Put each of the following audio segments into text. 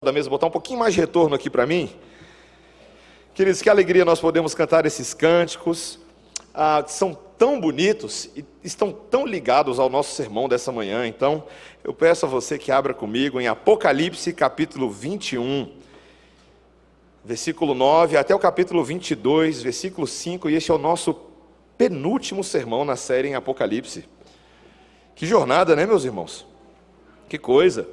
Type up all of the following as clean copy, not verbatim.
da mesa botar um pouquinho mais de retorno aqui para mim. Queridos, que alegria nós podemos cantar esses cânticos, que são tão bonitos e estão tão ligados ao nosso sermão dessa manhã. Então, eu peço a você que abra comigo em Apocalipse capítulo 21, versículo 9, até o capítulo 22, versículo 5, e este é o nosso penúltimo sermão na série em Apocalipse. Que jornada, né, meus irmãos? Que coisa!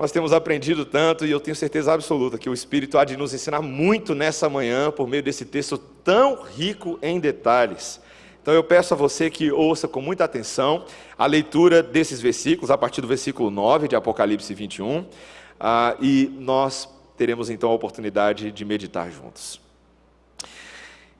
Nós temos aprendido tanto e eu tenho certeza absoluta que o Espírito há de nos ensinar muito nessa manhã por meio desse texto tão rico em detalhes. Então eu peço a você que ouça com muita atenção a leitura desses versículos, a partir do versículo 9 de Apocalipse 21, e nós teremos então a oportunidade de meditar juntos.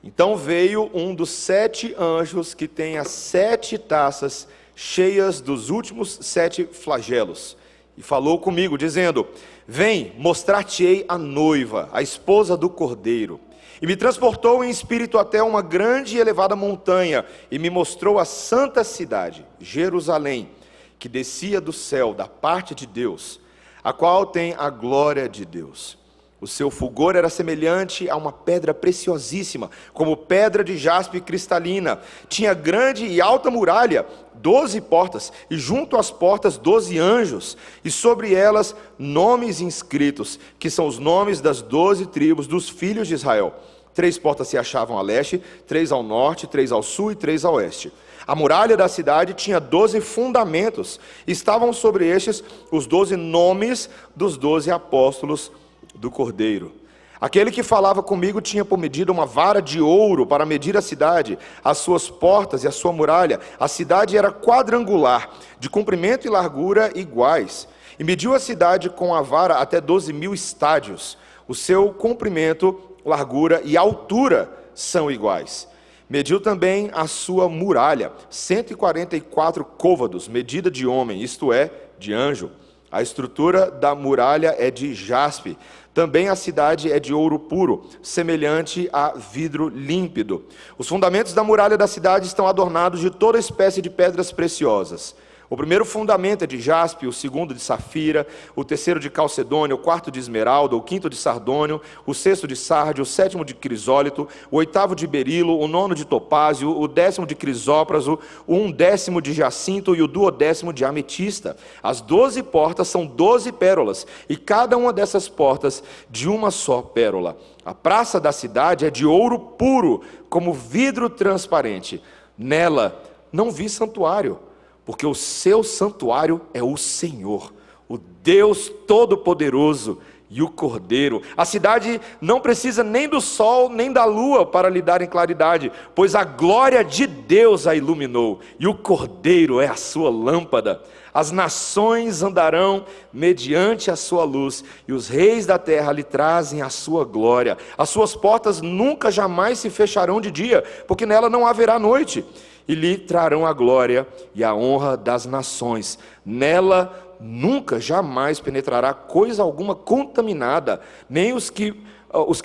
Então veio um dos 7 anjos que tem as 7 taças cheias dos últimos 7 flagelos. E falou comigo, dizendo: vem, mostrar-te-ei a noiva, a esposa do Cordeiro. E me transportou em espírito até uma grande e elevada montanha, e me mostrou a santa cidade, Jerusalém, que descia do céu, da parte de Deus, a qual tem a glória de Deus. O seu fulgor era semelhante a uma pedra preciosíssima, como pedra de jaspe cristalina. Tinha grande e alta muralha, 12 portas, e junto às portas 12 anjos, e sobre elas nomes inscritos, que são os nomes das 12 tribos dos filhos de Israel. 3 portas se achavam a leste, 3 ao norte, 3 ao sul e 3 a oeste. A muralha da cidade tinha 12 fundamentos, estavam sobre estes os 12 nomes dos 12 apóstolos do Cordeiro. Aquele que falava comigo tinha por medida uma vara de ouro para medir a cidade, as suas portas e a sua muralha. A cidade era quadrangular, de comprimento e largura iguais, e mediu a cidade com a vara até 12.000 estádios. O seu comprimento, largura e altura são iguais. Mediu também a sua muralha, 144 côvados, medida de homem, isto é, de anjo. A estrutura da muralha é de jaspe. Também a cidade é de ouro puro, semelhante a vidro límpido. Os fundamentos da muralha da cidade estão adornados de toda espécie de pedras preciosas. O primeiro fundamento é de jaspe, o segundo de safira, o terceiro de calcedônio, o quarto de esmeralda, o quinto de sardônio, o sexto de sárdio, o sétimo de crisólito, o oitavo de berilo, o nono de topázio, o 10º de crisópraso, o 1/10 de jacinto e o 12º de ametista. As 12 portas são 12 pérolas, e cada uma dessas portas de uma só pérola. A praça da cidade é de ouro puro, como vidro transparente. Nela não vi santuário, porque o seu santuário é o Senhor, o Deus Todo-Poderoso e o Cordeiro. A cidade não precisa nem do sol nem da lua para lhe darem claridade, pois a glória de Deus a iluminou, e o Cordeiro é a sua lâmpada. As nações andarão mediante a sua luz, e os reis da terra lhe trazem a sua glória. As suas portas nunca jamais se fecharão de dia, porque nela não haverá noite. E lhe trarão a glória e a honra das nações. Nela nunca, jamais penetrará coisa alguma contaminada, nem os que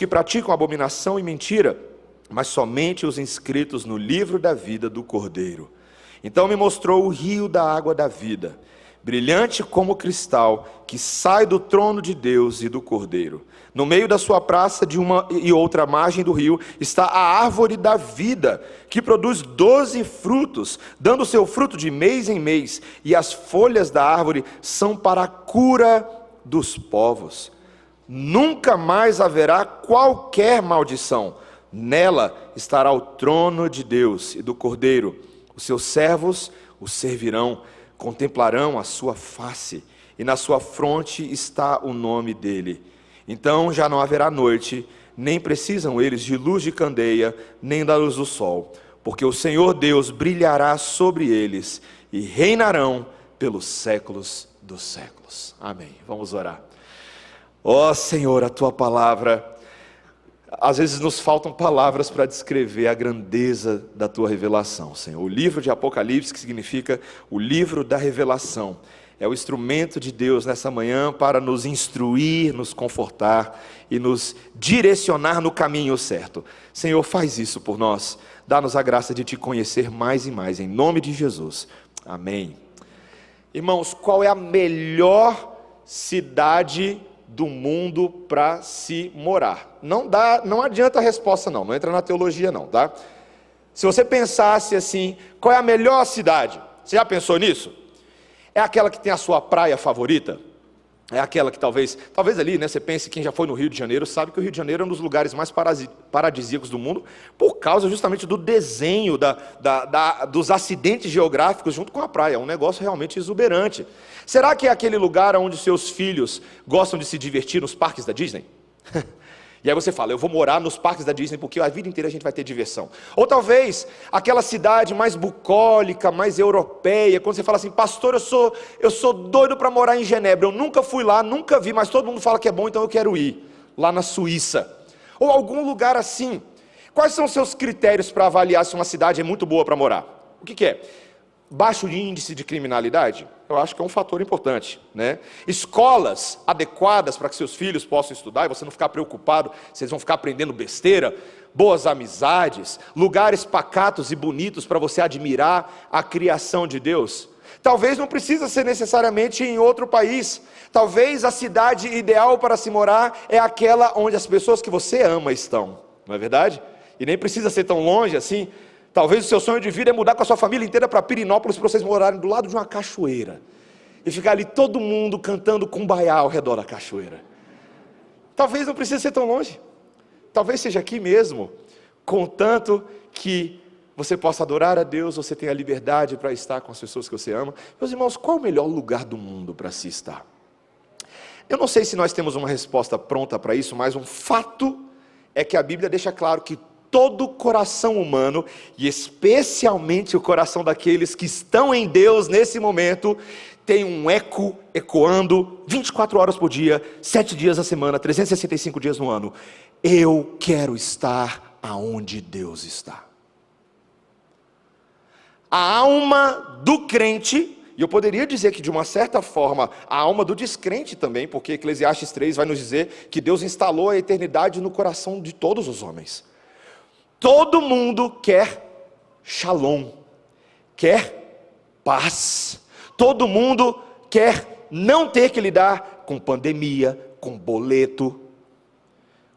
praticam abominação e mentira, mas somente os inscritos no livro da vida do Cordeiro. Então me mostrou o rio da água da vida, brilhante como cristal, que sai do trono de Deus e do Cordeiro. No meio da sua praça, de uma e outra margem do rio, está a árvore da vida, que produz 12 frutos, dando seu fruto de mês em mês, e as folhas da árvore são para a cura dos povos. Nunca mais haverá qualquer maldição. Nela estará o trono de Deus e do Cordeiro. Os seus servos o servirão, contemplarão a sua face, e na sua fronte está o nome dele. Então já não haverá noite, nem precisam eles de luz de candeia, nem da luz do sol, porque o Senhor Deus brilhará sobre eles, e reinarão pelos séculos dos séculos. Amém. Vamos orar. Ó Senhor, a tua palavra, às vezes nos faltam palavras para descrever a grandeza da tua revelação, Senhor. O livro de Apocalipse, que significa o livro da revelação, é o instrumento de Deus nessa manhã para nos instruir, nos confortar e nos direcionar no caminho certo. Senhor, faz isso por nós. Dá-nos a graça de te conhecer mais e mais, em nome de Jesus. Amém. Irmãos, qual é a melhor cidade do mundo para se morar? Não adianta a resposta não entra na teologia não, tá? Se você pensasse assim, qual é a melhor cidade? Você já pensou nisso? É aquela que tem a sua praia favorita? É aquela que talvez ali, né, você pense, quem já foi no Rio de Janeiro, sabe que o Rio de Janeiro é um dos lugares mais paradisíacos do mundo, por causa justamente do desenho, dos acidentes geográficos junto com a praia, é um negócio realmente exuberante. Será que é aquele lugar onde seus filhos gostam de se divertir nos parques da Disney? E aí você fala, eu vou morar nos parques da Disney porque a vida inteira a gente vai ter diversão. Ou talvez aquela cidade mais bucólica, mais europeia, quando você fala assim, pastor, eu sou doido para morar em Genebra, eu nunca fui lá, nunca vi, mas todo mundo fala que é bom, então eu quero ir, lá na Suíça. Ou algum lugar assim. Quais são os seus critérios para avaliar se uma cidade é muito boa para morar? O que é? Baixo índice de criminalidade? Eu acho que é um fator importante, né? Escolas adequadas para que seus filhos possam estudar e você não ficar preocupado se eles vão ficar aprendendo besteira. Boas amizades, lugares pacatos e bonitos para você admirar a criação de Deus. Talvez não precisa ser necessariamente em outro país. Talvez a cidade ideal para se morar é aquela onde as pessoas que você ama estão, não é verdade? E nem precisa ser tão longe assim. Talvez o seu sonho de vida é mudar com a sua família inteira para Pirinópolis, para vocês morarem do lado de uma cachoeira. E ficar ali todo mundo cantando Kumbaya ao redor da cachoeira. Talvez não precise ser tão longe. Talvez seja aqui mesmo. Contanto que você possa adorar a Deus, você tenha liberdade para estar com as pessoas que você ama. Meus irmãos, qual é o melhor lugar do mundo para se estar? Eu não sei se nós temos uma resposta pronta para isso, mas um fato é que a Bíblia deixa claro que todo coração humano, e especialmente o coração daqueles que estão em Deus nesse momento, tem um eco ecoando 24 horas por dia, 7 dias na semana, 365 dias no ano. Eu quero estar aonde Deus está. A alma do crente, e eu poderia dizer que de uma certa forma, a alma do descrente também, porque Eclesiastes 3 vai nos dizer que Deus instalou a eternidade no coração de todos os homens. Todo mundo quer shalom, quer paz. Todo mundo quer não ter que lidar com pandemia, com boleto,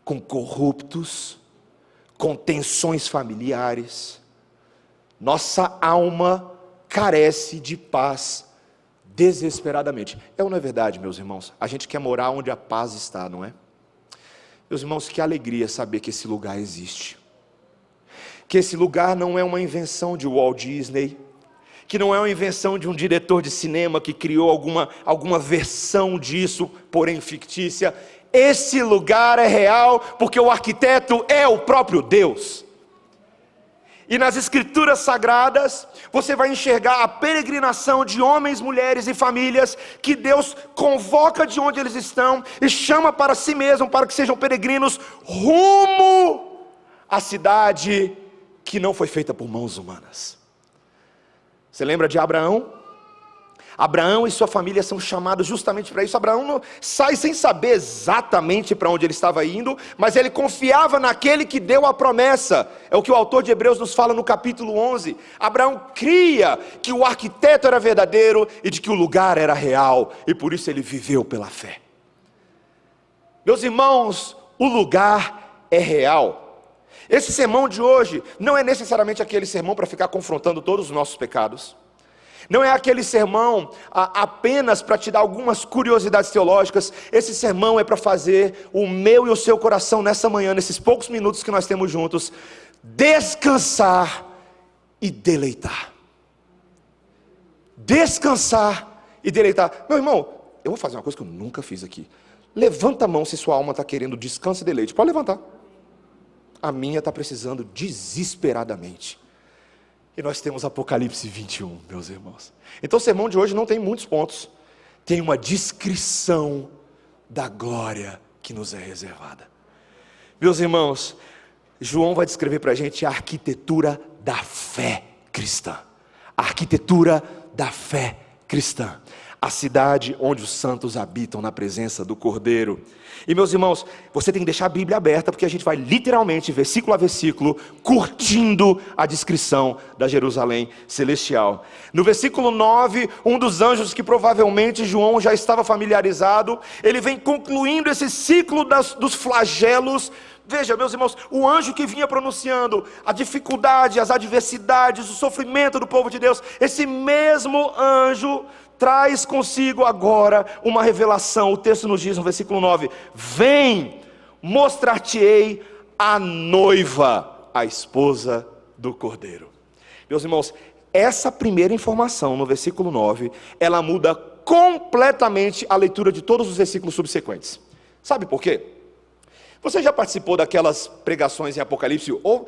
com corruptos, com tensões familiares. Nossa alma carece de paz desesperadamente. É ou não é verdade, meus irmãos? A gente quer morar onde a paz está, não é? Meus irmãos, que alegria saber que esse lugar existe. Que esse lugar não é uma invenção de Walt Disney, que não é uma invenção de um diretor de cinema que criou alguma versão disso, porém fictícia. Esse lugar é real porque o arquiteto é o próprio Deus. E nas escrituras sagradas, você vai enxergar a peregrinação de homens, mulheres e famílias, que Deus convoca de onde eles estão, e chama para si mesmo, para que sejam peregrinos, rumo à cidade que não foi feita por mãos humanas. Você lembra de Abraão? Abraão e sua família são chamados justamente para isso. Abraão não sai sem saber exatamente para onde ele estava indo, mas ele confiava naquele que deu a promessa. É o que o autor de Hebreus nos fala no capítulo 11. Abraão cria que o arquiteto era verdadeiro e de que o lugar era real, e por isso ele viveu pela fé. Meus irmãos, o lugar é real. Esse sermão de hoje não é necessariamente aquele sermão para ficar confrontando todos os nossos pecados. Não é aquele sermão apenas para te dar algumas curiosidades teológicas. Esse sermão é para fazer o meu e o seu coração nessa manhã, nesses poucos minutos que nós temos juntos, descansar e deleitar. Descansar e deleitar. Meu irmão, eu vou fazer uma coisa que eu nunca fiz aqui. Levanta a mão se sua alma está querendo descanso e deleite. Pode levantar. A minha está precisando desesperadamente. E nós temos Apocalipse 21, meus irmãos. Então o sermão de hoje não tem muitos pontos. Tem uma descrição da glória que nos é reservada. Meus irmãos, João vai descrever para a gente a arquitetura da fé cristã. A arquitetura da fé cristã. a cidade onde os santos habitam na presença do Cordeiro. E meus irmãos, você tem que deixar a Bíblia aberta, porque a gente vai literalmente, versículo a versículo, curtindo a descrição da Jerusalém celestial. No versículo 9, um dos anjos que provavelmente João já estava familiarizado, ele vem concluindo esse ciclo dos flagelos. Veja, meus irmãos, o anjo que vinha pronunciando a dificuldade, as adversidades, o sofrimento do povo de Deus, esse mesmo anjo traz consigo agora uma revelação. O texto nos diz no versículo 9: vem, mostrar-te-ei a noiva, a esposa do Cordeiro. Meus irmãos, essa primeira informação no versículo 9, ela muda completamente a leitura de todos os versículos subsequentes. Sabe por quê? Você já participou daquelas pregações em Apocalipse? Ou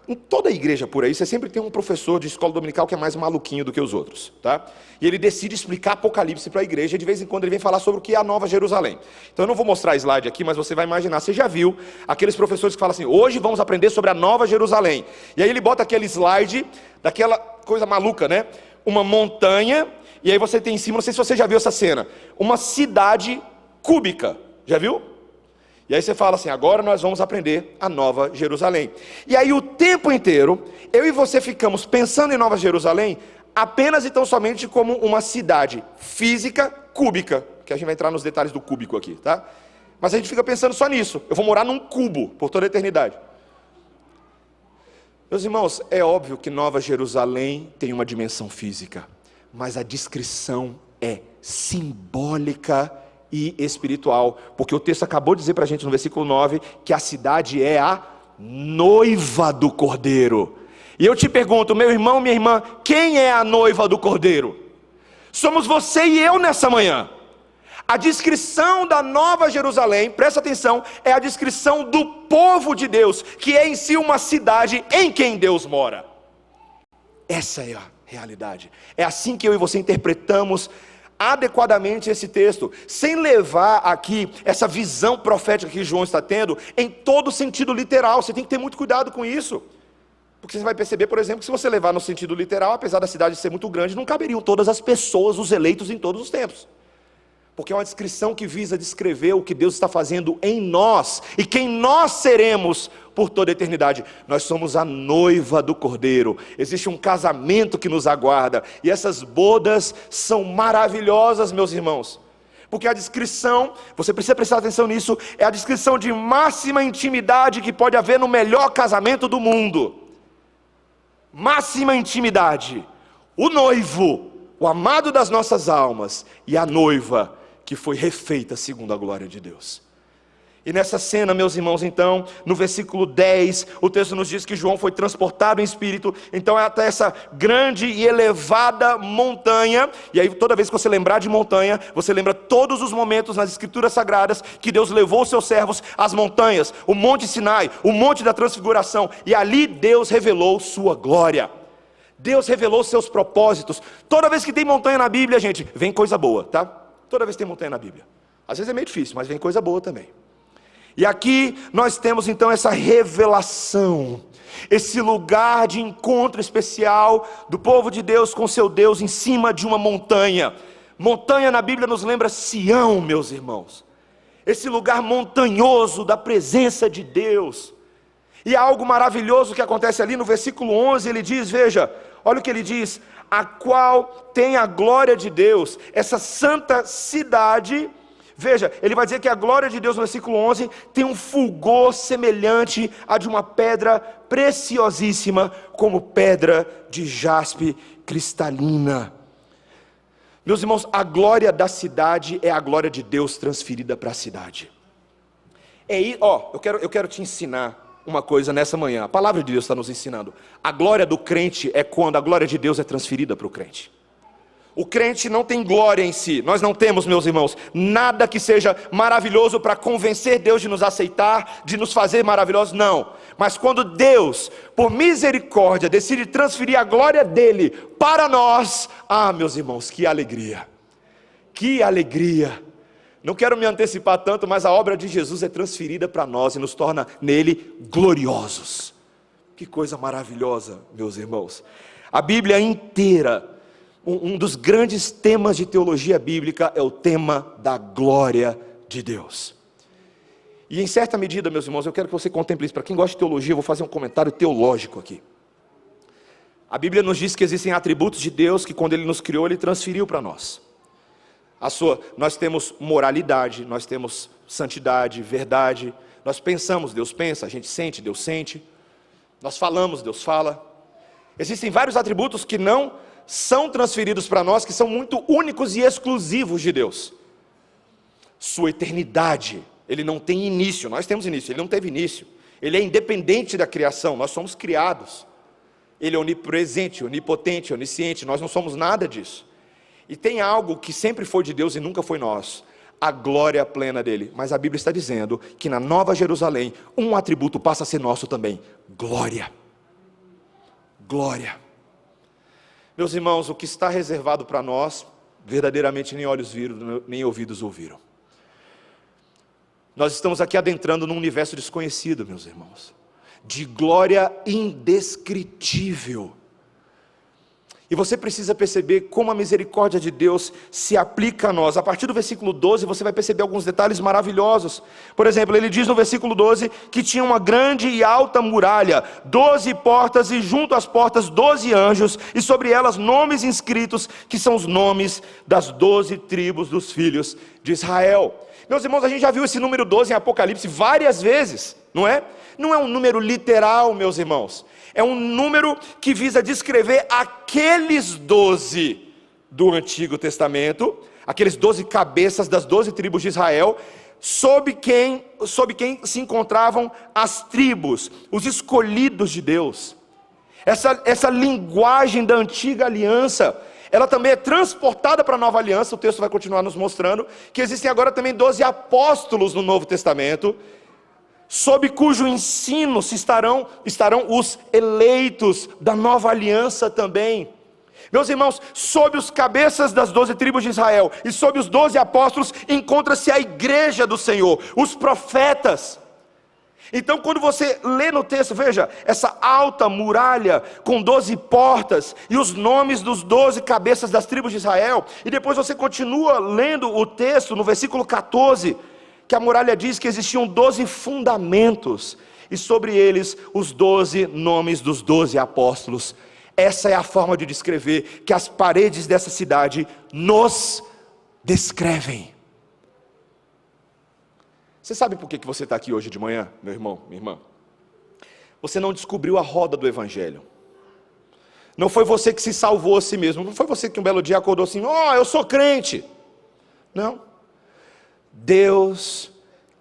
em toda a igreja por aí, você sempre tem um professor de escola dominical que é mais maluquinho do que os outros, tá? E ele decide explicar Apocalipse para a igreja, e de vez em quando ele vem falar sobre o que é a Nova Jerusalém. Então eu não vou mostrar slide aqui, mas você vai imaginar, você já viu aqueles professores que falam assim: hoje vamos aprender sobre a Nova Jerusalém. E aí ele bota aquele slide, daquela coisa maluca, né? Uma montanha, e aí você tem em cima, não sei se você já viu essa cena, uma cidade cúbica, já viu? E aí você fala assim: agora nós vamos aprender a Nova Jerusalém. E aí o tempo inteiro, eu e você ficamos pensando em Nova Jerusalém apenas e tão somente como uma cidade física cúbica, que a gente vai entrar nos detalhes do cúbico aqui, tá? Mas a gente fica pensando só nisso: eu vou morar num cubo por toda a eternidade. Meus irmãos, é óbvio que Nova Jerusalém tem uma dimensão física, mas a descrição é simbólica e espiritual, porque o texto acabou de dizer para a gente no versículo 9, que a cidade é a noiva do Cordeiro. E eu te pergunto, meu irmão, minha irmã, quem é a noiva do Cordeiro? Somos você e eu nessa manhã. A descrição da Nova Jerusalém, presta atenção, é a descrição do povo de Deus, que é em si uma cidade em quem Deus mora. Essa é a realidade. É assim que eu e você interpretamos adequadamente esse texto, sem levar aqui essa visão profética que João está tendo em todo sentido literal. Você tem que ter muito cuidado com isso, porque você vai perceber, por exemplo, que se você levar no sentido literal, apesar da cidade ser muito grande, não caberiam todas as pessoas, os eleitos em todos os tempos, porque é uma descrição que visa descrever o que Deus está fazendo em nós, e quem nós seremos por toda a eternidade. Nós somos a noiva do Cordeiro, existe um casamento que nos aguarda, e essas bodas são maravilhosas, meus irmãos, porque a descrição, você precisa prestar atenção nisso, é a descrição de máxima intimidade que pode haver no melhor casamento do mundo. Máxima intimidade, o noivo, o amado das nossas almas, e a noiva que foi refeita segundo a glória de Deus. E nessa cena, meus irmãos, então, no versículo 10, o texto nos diz que João foi transportado em espírito, então é até essa grande e elevada montanha. E aí toda vez que você lembrar de montanha, você lembra todos os momentos nas escrituras sagradas que Deus levou os seus servos às montanhas, o monte Sinai, o monte da transfiguração, e ali Deus revelou sua glória, Deus revelou seus propósitos. Toda vez que tem montanha na Bíblia, gente, vem coisa boa, tá? Toda vez que tem montanha na Bíblia, às vezes é meio difícil, mas vem coisa boa também. E aqui nós temos então essa revelação, esse lugar de encontro especial do povo de Deus com seu Deus em cima de uma montanha. Montanha na Bíblia nos lembra Sião, meus irmãos, esse lugar montanhoso da presença de Deus. E há algo maravilhoso que acontece ali no versículo 11, ele diz, veja, olha o que ele diz: a qual tem a glória de Deus, essa santa cidade. Veja, ele vai dizer que a glória de Deus no versículo 11 tem um fulgor semelhante a de uma pedra preciosíssima, como pedra de jaspe cristalina. Meus irmãos, a glória da cidade é a glória de Deus transferida para a cidade. Eu quero te ensinar uma coisa nessa manhã. A palavra de Deus está nos ensinando. A glória do crente é quando a glória de Deus é transferida para o crente. O crente não tem glória em si, nós não temos, meus irmãos, nada que seja maravilhoso para convencer Deus de nos aceitar, de nos fazer maravilhosos, não. Mas quando Deus, por misericórdia, decide transferir a glória dele para nós, meus irmãos, que alegria, que alegria. Não quero me antecipar tanto, mas a obra de Jesus é transferida para nós e nos torna nele gloriosos. Que coisa maravilhosa, meus irmãos. A Bíblia inteira Um dos grandes temas de teologia bíblica é o tema da glória de Deus. E em certa medida, meus irmãos, eu quero que você contemple isso. Para quem gosta de teologia, eu vou fazer um comentário teológico aqui. A Bíblia nos diz que existem atributos de Deus que quando Ele nos criou, Ele transferiu para nós. Nós temos moralidade, nós temos santidade, verdade. Nós pensamos, Deus pensa, a gente sente, Deus sente. Nós falamos, Deus fala. Existem vários atributos que não são transferidos para nós, que são muito únicos e exclusivos de Deus. Sua eternidade, Ele não tem início, nós temos início, Ele não teve início. Ele é independente da criação, nós somos criados. Ele é onipresente, onipotente, onisciente, nós não somos nada disso. E tem algo que sempre foi de Deus e nunca foi nosso, a glória plena dele. Mas a Bíblia está dizendo que na Nova Jerusalém, um atributo passa a ser nosso também: glória. Glória. Meus irmãos, o que está reservado para nós, verdadeiramente nem olhos viram, nem ouvidos ouviram. Nós estamos aqui adentrando num universo desconhecido, meus irmãos, de glória indescritível. E você precisa perceber como a misericórdia de Deus se aplica a nós. A partir do versículo 12, você vai perceber alguns detalhes maravilhosos. Por exemplo, ele diz no versículo 12, que tinha uma grande e alta muralha, 12 portas, e junto às portas 12 anjos, e sobre elas nomes inscritos, que são os nomes das 12 tribos dos filhos de Israel. Meus irmãos, a gente já viu esse número 12 em Apocalipse várias vezes, não é? Não é um número literal, meus irmãos. É um número que visa descrever aqueles 12 do Antigo Testamento, aqueles 12 cabeças das 12 tribos de Israel, sob quem se encontravam as tribos, os escolhidos de Deus. Essa linguagem da antiga aliança, ela também é transportada para a nova aliança. O texto vai continuar nos mostrando que existem agora também 12 apóstolos no Novo Testamento, sob cujo ensino estarão os eleitos da nova aliança também. Meus irmãos, sob os cabeças das 12 tribos de Israel e sob os 12 apóstolos, encontra-se a igreja do Senhor, os profetas. Então, quando você lê no texto, veja, essa alta muralha com 12 portas e os nomes dos 12 cabeças das tribos de Israel, e depois você continua lendo o texto no versículo 14, que a muralha diz que existiam 12 fundamentos, e sobre eles os 12 nomes dos 12 apóstolos. Essa é a forma de descrever que as paredes dessa cidade nos descrevem. Você sabe por que você está aqui hoje de manhã, meu irmão, minha irmã? Você não descobriu a roda do Evangelho. Não foi você que se salvou a si mesmo. Não foi você que um belo dia acordou assim: eu sou crente. Não. Deus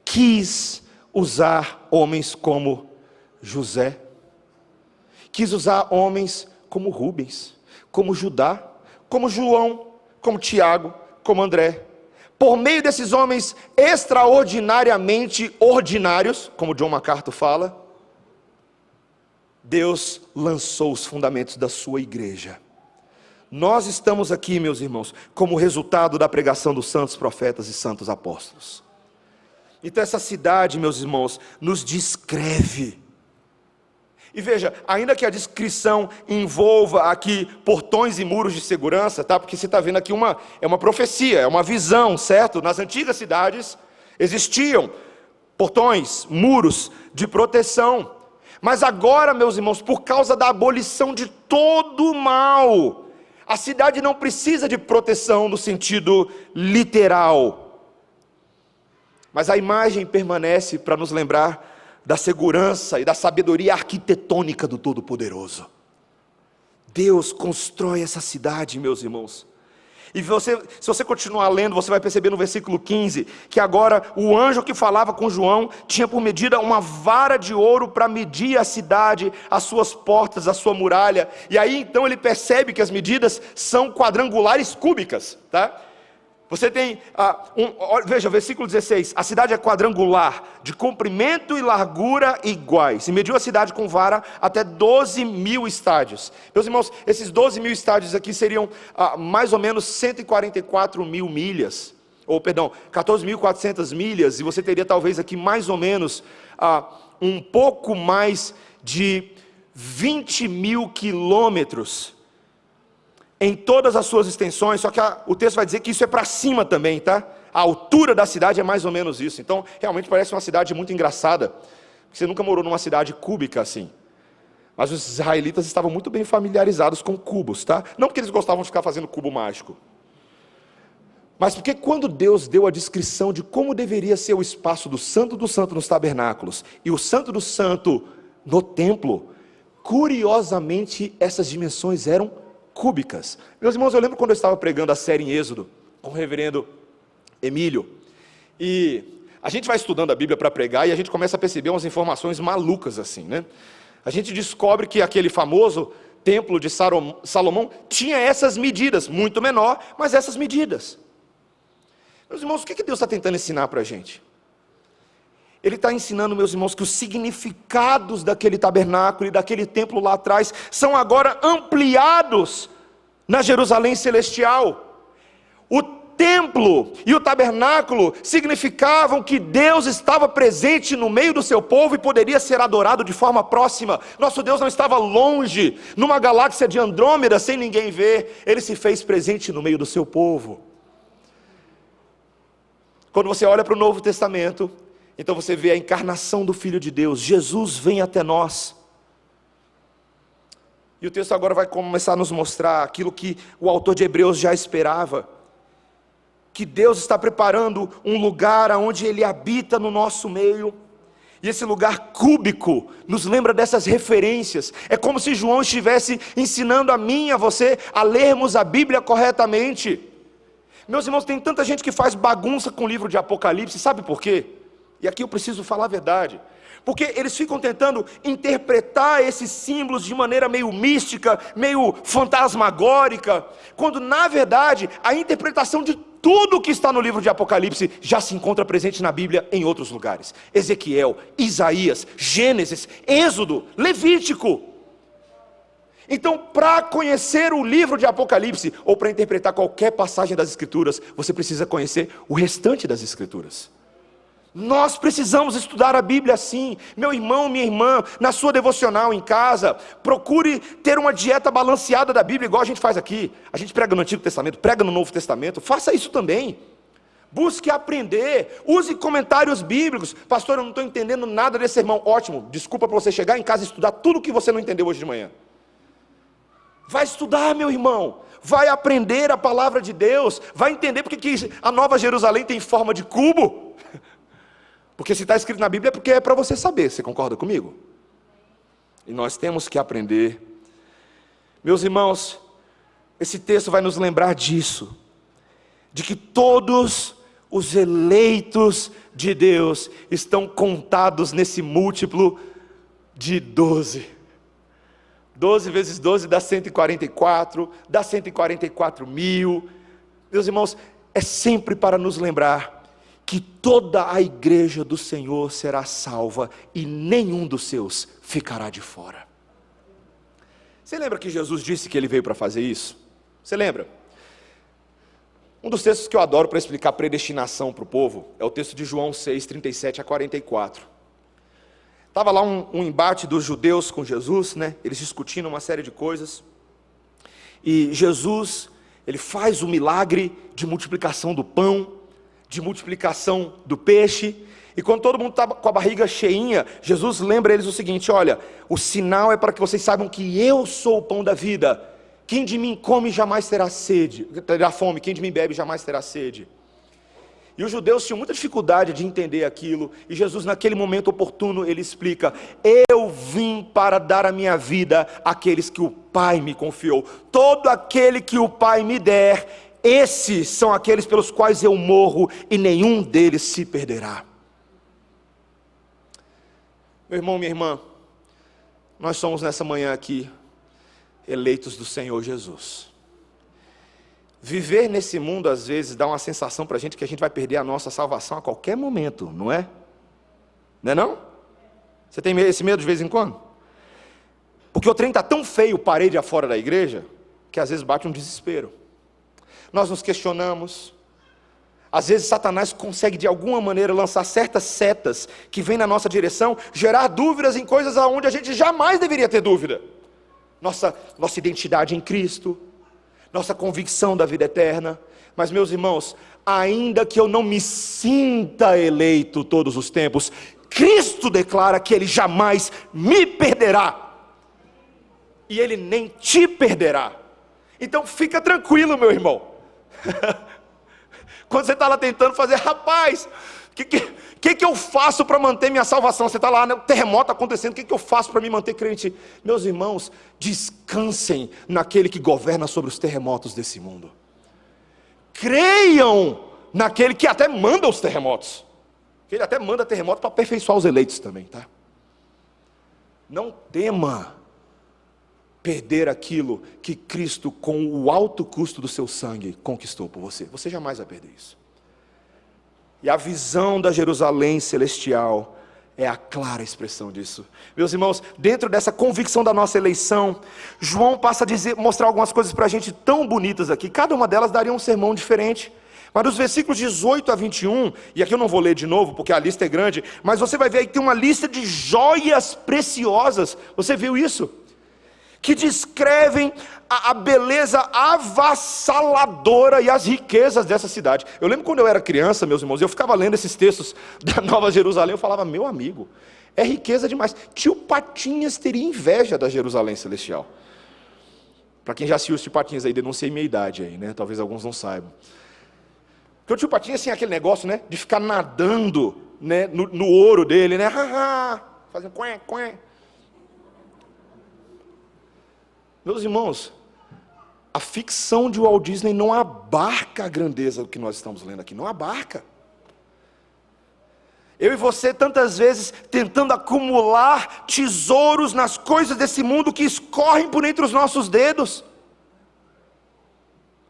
quis usar homens como José, quis usar homens como Rubens, como Judá, como João, como Tiago, como André. Por meio desses homens extraordinariamente ordinários, como John MacArthur fala, Deus lançou os fundamentos da sua igreja. Nós estamos aqui, meus irmãos, como resultado da pregação dos santos profetas e santos apóstolos. Então essa cidade, meus irmãos, nos descreve. E veja, ainda que a descrição envolva aqui portões e muros de segurança, tá? Porque você está vendo aqui é uma profecia, é uma visão, certo? Nas antigas cidades existiam portões, muros de proteção. Mas agora, meus irmãos, por causa da abolição de todo o mal, a cidade não precisa de proteção no sentido literal. Mas a imagem permanece para nos lembrar da segurança e da sabedoria arquitetônica do Todo-Poderoso. Deus constrói essa cidade, meus irmãos. E se você continuar lendo, você vai perceber no versículo 15, que agora o anjo que falava com João, tinha por medida uma vara de ouro para medir a cidade, as suas portas, a sua muralha. E aí então ele percebe que as medidas são quadrangulares cúbicas, tá? Você tem, veja, versículo 16, a cidade é quadrangular, de comprimento e largura iguais, e mediu a cidade com vara até 12.000 estádios. Meus irmãos, esses 12.000 estádios aqui seriam mais ou menos 144.000 milhas, 14.400 milhas, e você teria talvez aqui mais ou menos um pouco mais de 20.000 quilômetros em todas as suas extensões, só que o texto vai dizer que isso é para cima também, tá? A altura da cidade é mais ou menos isso. Então, realmente parece uma cidade muito engraçada. Você nunca morou numa cidade cúbica assim. Mas os israelitas estavam muito bem familiarizados com cubos, tá? Não porque eles gostavam de ficar fazendo cubo mágico, mas porque quando Deus deu a descrição de como deveria ser o espaço do Santo nos tabernáculos e o Santo do Santo no templo, curiosamente essas dimensões eram cúbicas. Meus irmãos, eu lembro quando eu estava pregando a série em Êxodo com o reverendo Emílio, e a gente vai estudando a Bíblia para pregar e a gente começa a perceber umas informações malucas assim, né? A gente descobre que aquele famoso templo de Salomão tinha essas medidas, muito menor, mas essas medidas. Meus irmãos, o que Deus está tentando ensinar para a gente? Ele está ensinando, meus irmãos, que os significados daquele tabernáculo e daquele templo lá atrás são agora ampliados na Jerusalém celestial. O templo e o tabernáculo significavam que Deus estava presente no meio do seu povo e poderia ser adorado de forma próxima. Nosso Deus não estava longe, numa galáxia de Andrômeda, sem ninguém ver. Ele se fez presente no meio do seu povo. Quando você olha para o Novo Testamento, então você vê a encarnação do Filho de Deus. Jesus vem até nós. E o texto agora vai começar a nos mostrar aquilo que o autor de Hebreus já esperava. Que Deus está preparando um lugar onde Ele habita no nosso meio. E esse lugar cúbico nos lembra dessas referências. É como se João estivesse ensinando a mim e a você a lermos a Bíblia corretamente. Meus irmãos, tem tanta gente que faz bagunça com o livro de Apocalipse, sabe por quê? E aqui eu preciso falar a verdade. Porque eles ficam tentando interpretar esses símbolos de maneira meio mística, meio fantasmagórica, quando na verdade a interpretação de tudo que está no livro de Apocalipse já se encontra presente na Bíblia em outros lugares. Ezequiel, Isaías, Gênesis, Êxodo, Levítico. Então, para conhecer o livro de Apocalipse, ou para interpretar qualquer passagem das Escrituras, você precisa conhecer o restante das Escrituras. Nós precisamos estudar a Bíblia assim. Meu irmão, minha irmã, na sua devocional em casa, procure ter uma dieta balanceada da Bíblia, igual a gente faz aqui. A gente prega no Antigo Testamento, prega no Novo Testamento, faça isso também. Busque aprender, use comentários bíblicos. Pastor, eu não estou entendendo nada desse sermão. Ótimo, desculpa para você chegar em casa e estudar tudo o que você não entendeu hoje de manhã. Vai estudar, meu irmão, vai aprender a palavra de Deus, vai entender porque que a Nova Jerusalém tem forma de cubo. Porque se está escrito na Bíblia é porque é para você saber, você concorda comigo? E nós temos que aprender. Meus irmãos, esse texto vai nos lembrar disso, de que todos os eleitos de Deus estão contados nesse múltiplo de 12. 12 vezes 12 dá 144, dá 144 mil. Meus irmãos, é sempre para nos lembrar que toda a igreja do Senhor será salva e nenhum dos seus ficará de fora. Você lembra que Jesus disse que Ele veio para fazer isso? Você lembra? Um dos textos que eu adoro para explicar predestinação para o povo é o texto de João 6, 37 a 44. Estava lá um embate dos judeus com Jesus, né? Eles discutindo uma série de coisas. E Jesus, Ele faz o milagre de multiplicação do pão, de multiplicação do peixe. E quando todo mundo está com a barriga cheinha, Jesus lembra eles o seguinte: olha, o sinal é para que vocês saibam que eu sou o pão da vida. Quem de mim come jamais terá sede, terá fome, quem de mim bebe jamais terá sede. E os judeus tinham muita dificuldade de entender aquilo, e Jesus naquele momento oportuno, Ele explica: eu vim para dar a minha vida àqueles que o Pai me confiou. Todo aquele que o Pai me der, esses são aqueles pelos quais eu morro, e nenhum deles se perderá. Meu irmão, minha irmã, nós somos nessa manhã aqui eleitos do Senhor Jesus. Viver nesse mundo às vezes dá uma sensação para a gente que a gente vai perder a nossa salvação a qualquer momento, não é? Não é não? Você tem esse medo de vez em quando? Porque o trem está tão feio, parede afora da igreja, que às vezes bate um desespero. Nós nos questionamos. Às vezes Satanás consegue de alguma maneira lançar certas setas que vêm na nossa direção, gerar dúvidas em coisas onde a gente jamais deveria ter dúvida. Nossa identidade em Cristo, nossa convicção da vida eterna. Mas, meus irmãos, ainda que eu não me sinta eleito todos os tempos, Cristo declara que Ele jamais me perderá, e Ele nem te perderá. Então fica tranquilo, meu irmão. Quando você está lá tentando fazer, rapaz, o que eu faço para manter minha salvação? Você está lá, né, o terremoto acontecendo, o que eu faço para me manter crente? Meus irmãos, descansem naquele que governa sobre os terremotos desse mundo. Creiam naquele que até manda os terremotos. Ele até manda terremoto para aperfeiçoar os eleitos também, tá? Não tema perder aquilo que Cristo, com o alto custo do seu sangue, conquistou por você. Você jamais vai perder isso. E a visão da Jerusalém celestial é a clara expressão disso. Meus irmãos, dentro dessa convicção da nossa eleição, João passa a mostrar algumas coisas para a gente tão bonitas aqui. Cada uma delas daria um sermão diferente. Mas dos versículos 18 a 21, e aqui eu não vou ler de novo porque a lista é grande, mas você vai ver aí que tem uma lista de joias preciosas. Você viu isso? Que descrevem a beleza avassaladora e as riquezas dessa cidade. Eu lembro quando eu era criança, meus irmãos, eu ficava lendo esses textos da Nova Jerusalém, eu falava, meu amigo, é riqueza demais. Tio Patinhas teria inveja da Jerusalém celestial. Para quem já assistiu os Tio Patinhas aí, denunciei minha idade aí, né? Talvez alguns não saibam. Porque o Tio Patinhas tinha aquele negócio, né, de ficar nadando, né, no ouro dele, né, fazendo quen. Meus irmãos, a ficção de Walt Disney não abarca a grandeza do que nós estamos lendo aqui, não abarca. Eu e você tantas vezes tentando acumular tesouros nas coisas desse mundo que escorrem por entre os nossos dedos.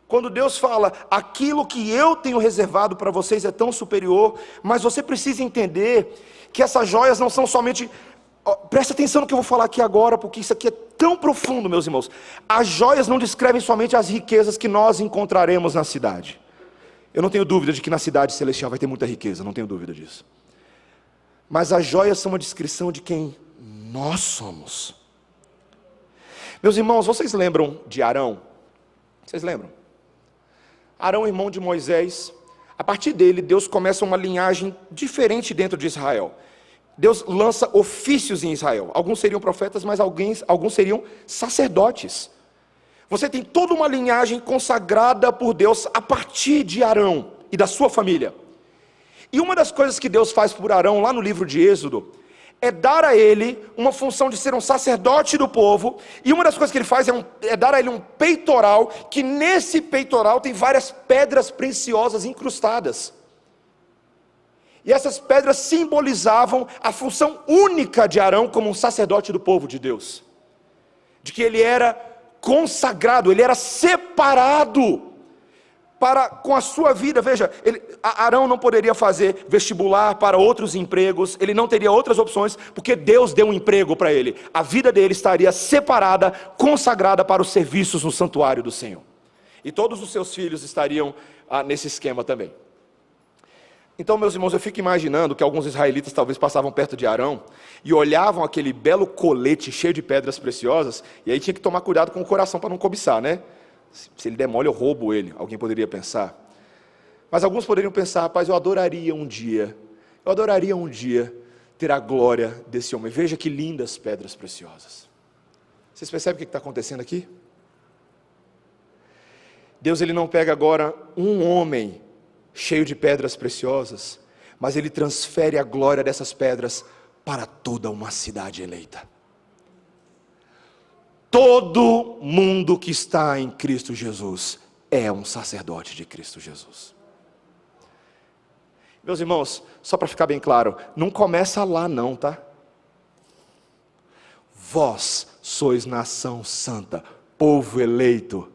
Quando Deus fala, aquilo que eu tenho reservado para vocês é tão superior, mas você precisa entender que essas joias não são somente... Presta atenção no que eu vou falar aqui agora, porque isso aqui é tão profundo, meus irmãos. As joias não descrevem somente as riquezas que nós encontraremos na cidade. Eu não tenho dúvida de que na cidade celestial vai ter muita riqueza, não tenho dúvida disso. Mas as joias são uma descrição de quem nós somos. Meus irmãos, vocês lembram de Arão? Vocês lembram? Arão, irmão de Moisés, a partir dele, Deus começa uma linhagem diferente dentro de Israel. Deus lança ofícios em Israel. Alguns seriam profetas, mas alguns seriam sacerdotes. Você tem toda uma linhagem consagrada por Deus a partir de Arão e da sua família. E uma das coisas que Deus faz por Arão, lá no livro de Êxodo, é dar a ele uma função de ser um sacerdote do povo, e uma das coisas que ele faz é dar a ele um peitoral, que nesse peitoral tem várias pedras preciosas incrustadas. E essas pedras simbolizavam a função única de Arão como um sacerdote do povo de Deus. De que ele era consagrado, ele era separado com a sua vida. Veja, Arão não poderia fazer vestibular para outros empregos, ele não teria outras opções, porque Deus deu um emprego para ele. A vida dele estaria separada, consagrada para os serviços no santuário do Senhor. E todos os seus filhos estariam nesse esquema também. Então, meus irmãos, eu fico imaginando que alguns israelitas talvez passavam perto de Arão e olhavam aquele belo colete cheio de pedras preciosas, e aí tinha que tomar cuidado com o coração para não cobiçar, né? Se ele der mole, eu roubo ele, alguém poderia pensar. Mas alguns poderiam pensar, rapaz, eu adoraria um dia ter a glória desse homem. Veja que lindas pedras preciosas. Vocês percebem o que está acontecendo aqui? Deus, ele não pega agora um homem cheio de pedras preciosas, mas ele transfere a glória dessas pedras para toda uma cidade eleita. Todo mundo que está em Cristo Jesus é um sacerdote de Cristo Jesus. Meus irmãos, só para ficar bem claro, não começa lá não, tá? Vós sois nação santa, povo eleito,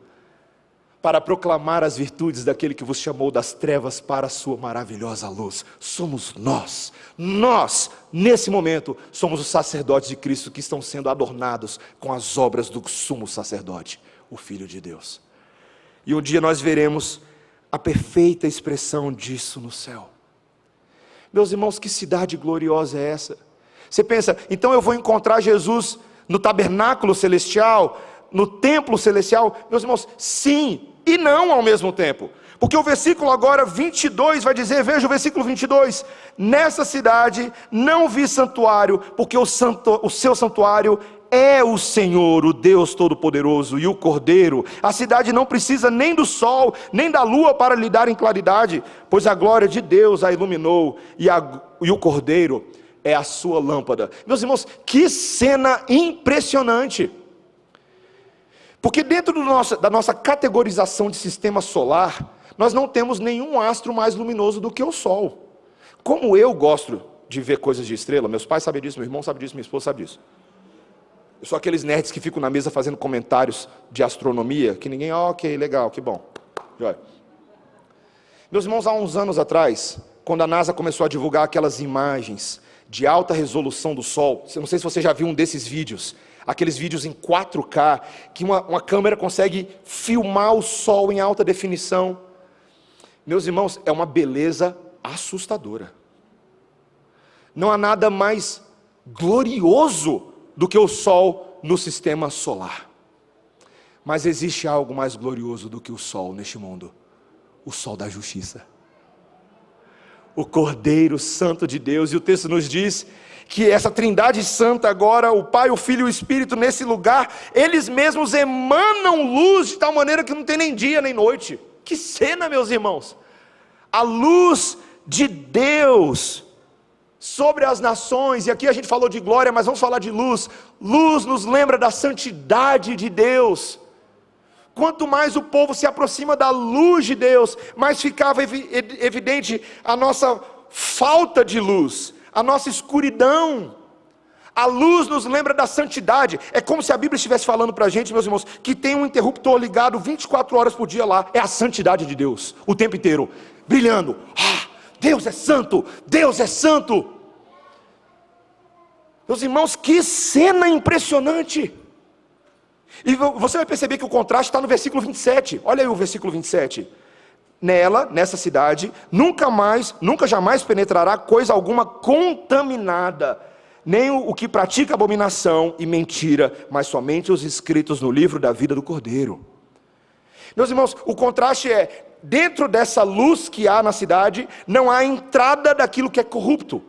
para proclamar as virtudes daquele que vos chamou das trevas para a sua maravilhosa luz. Somos nós, nesse momento, somos os sacerdotes de Cristo que estão sendo adornados com as obras do sumo sacerdote, o Filho de Deus. E um dia nós veremos a perfeita expressão disso no céu. Meus irmãos, que cidade gloriosa é essa? Você pensa, então eu vou encontrar Jesus no tabernáculo celestial, no templo celestial? Meus irmãos, sim e não ao mesmo tempo. Porque o versículo agora 22 vai dizer, veja o versículo 22, nessa cidade não vi santuário, porque o seu santuário é o Senhor, o Deus Todo-Poderoso e o Cordeiro. A cidade não precisa nem do sol, nem da lua para lhe darem claridade, pois a glória de Deus a iluminou, e o Cordeiro é a sua lâmpada. Meus irmãos, que cena impressionante! Porque dentro da nossa categorização de sistema solar, nós não temos nenhum astro mais luminoso do que o Sol. Como eu gosto de ver coisas de estrela, meus pais sabem disso, meu irmão sabe disso, minha esposa sabe disso. Eu sou aqueles nerds que ficam na mesa fazendo comentários de astronomia, que ninguém, ok, legal, que bom. Joia. Meus irmãos, há uns anos atrás, quando a NASA começou a divulgar aquelas imagens de alta resolução do Sol, eu não sei se você já viu um desses vídeos, aqueles vídeos em 4K, que uma câmera consegue filmar o Sol em alta definição. Meus irmãos, é uma beleza assustadora. Não há nada mais glorioso do que o Sol no sistema solar. Mas existe algo mais glorioso do que o Sol neste mundo: o Sol da justiça, o Cordeiro Santo de Deus. E o texto nos diz que essa trindade santa agora, o Pai, o Filho e o Espírito, nesse lugar, eles mesmos emanam luz de tal maneira que não tem nem dia nem noite. Que cena, meus irmãos! A luz de Deus sobre as nações, e aqui a gente falou de glória, mas vamos falar de luz. Luz nos lembra da santidade de Deus. Quanto mais o povo se aproxima da luz de Deus, mais ficava evidente a nossa falta de luz, a nossa escuridão. A luz nos lembra da santidade. É como se a Bíblia estivesse falando para a gente, meus irmãos, que tem um interruptor ligado 24 horas por dia lá. É a santidade de Deus, o tempo inteiro, brilhando. Deus é santo, Deus é santo. Meus irmãos, que cena impressionante. E você vai perceber que o contraste está no versículo 27. Olha aí o versículo 27. Nela, nessa cidade, nunca jamais penetrará coisa alguma contaminada, nem o que pratica abominação e mentira, mas somente os inscritos no livro da vida do Cordeiro. Meus irmãos, o contraste é, dentro dessa luz que há na cidade, não há entrada daquilo que é corrupto,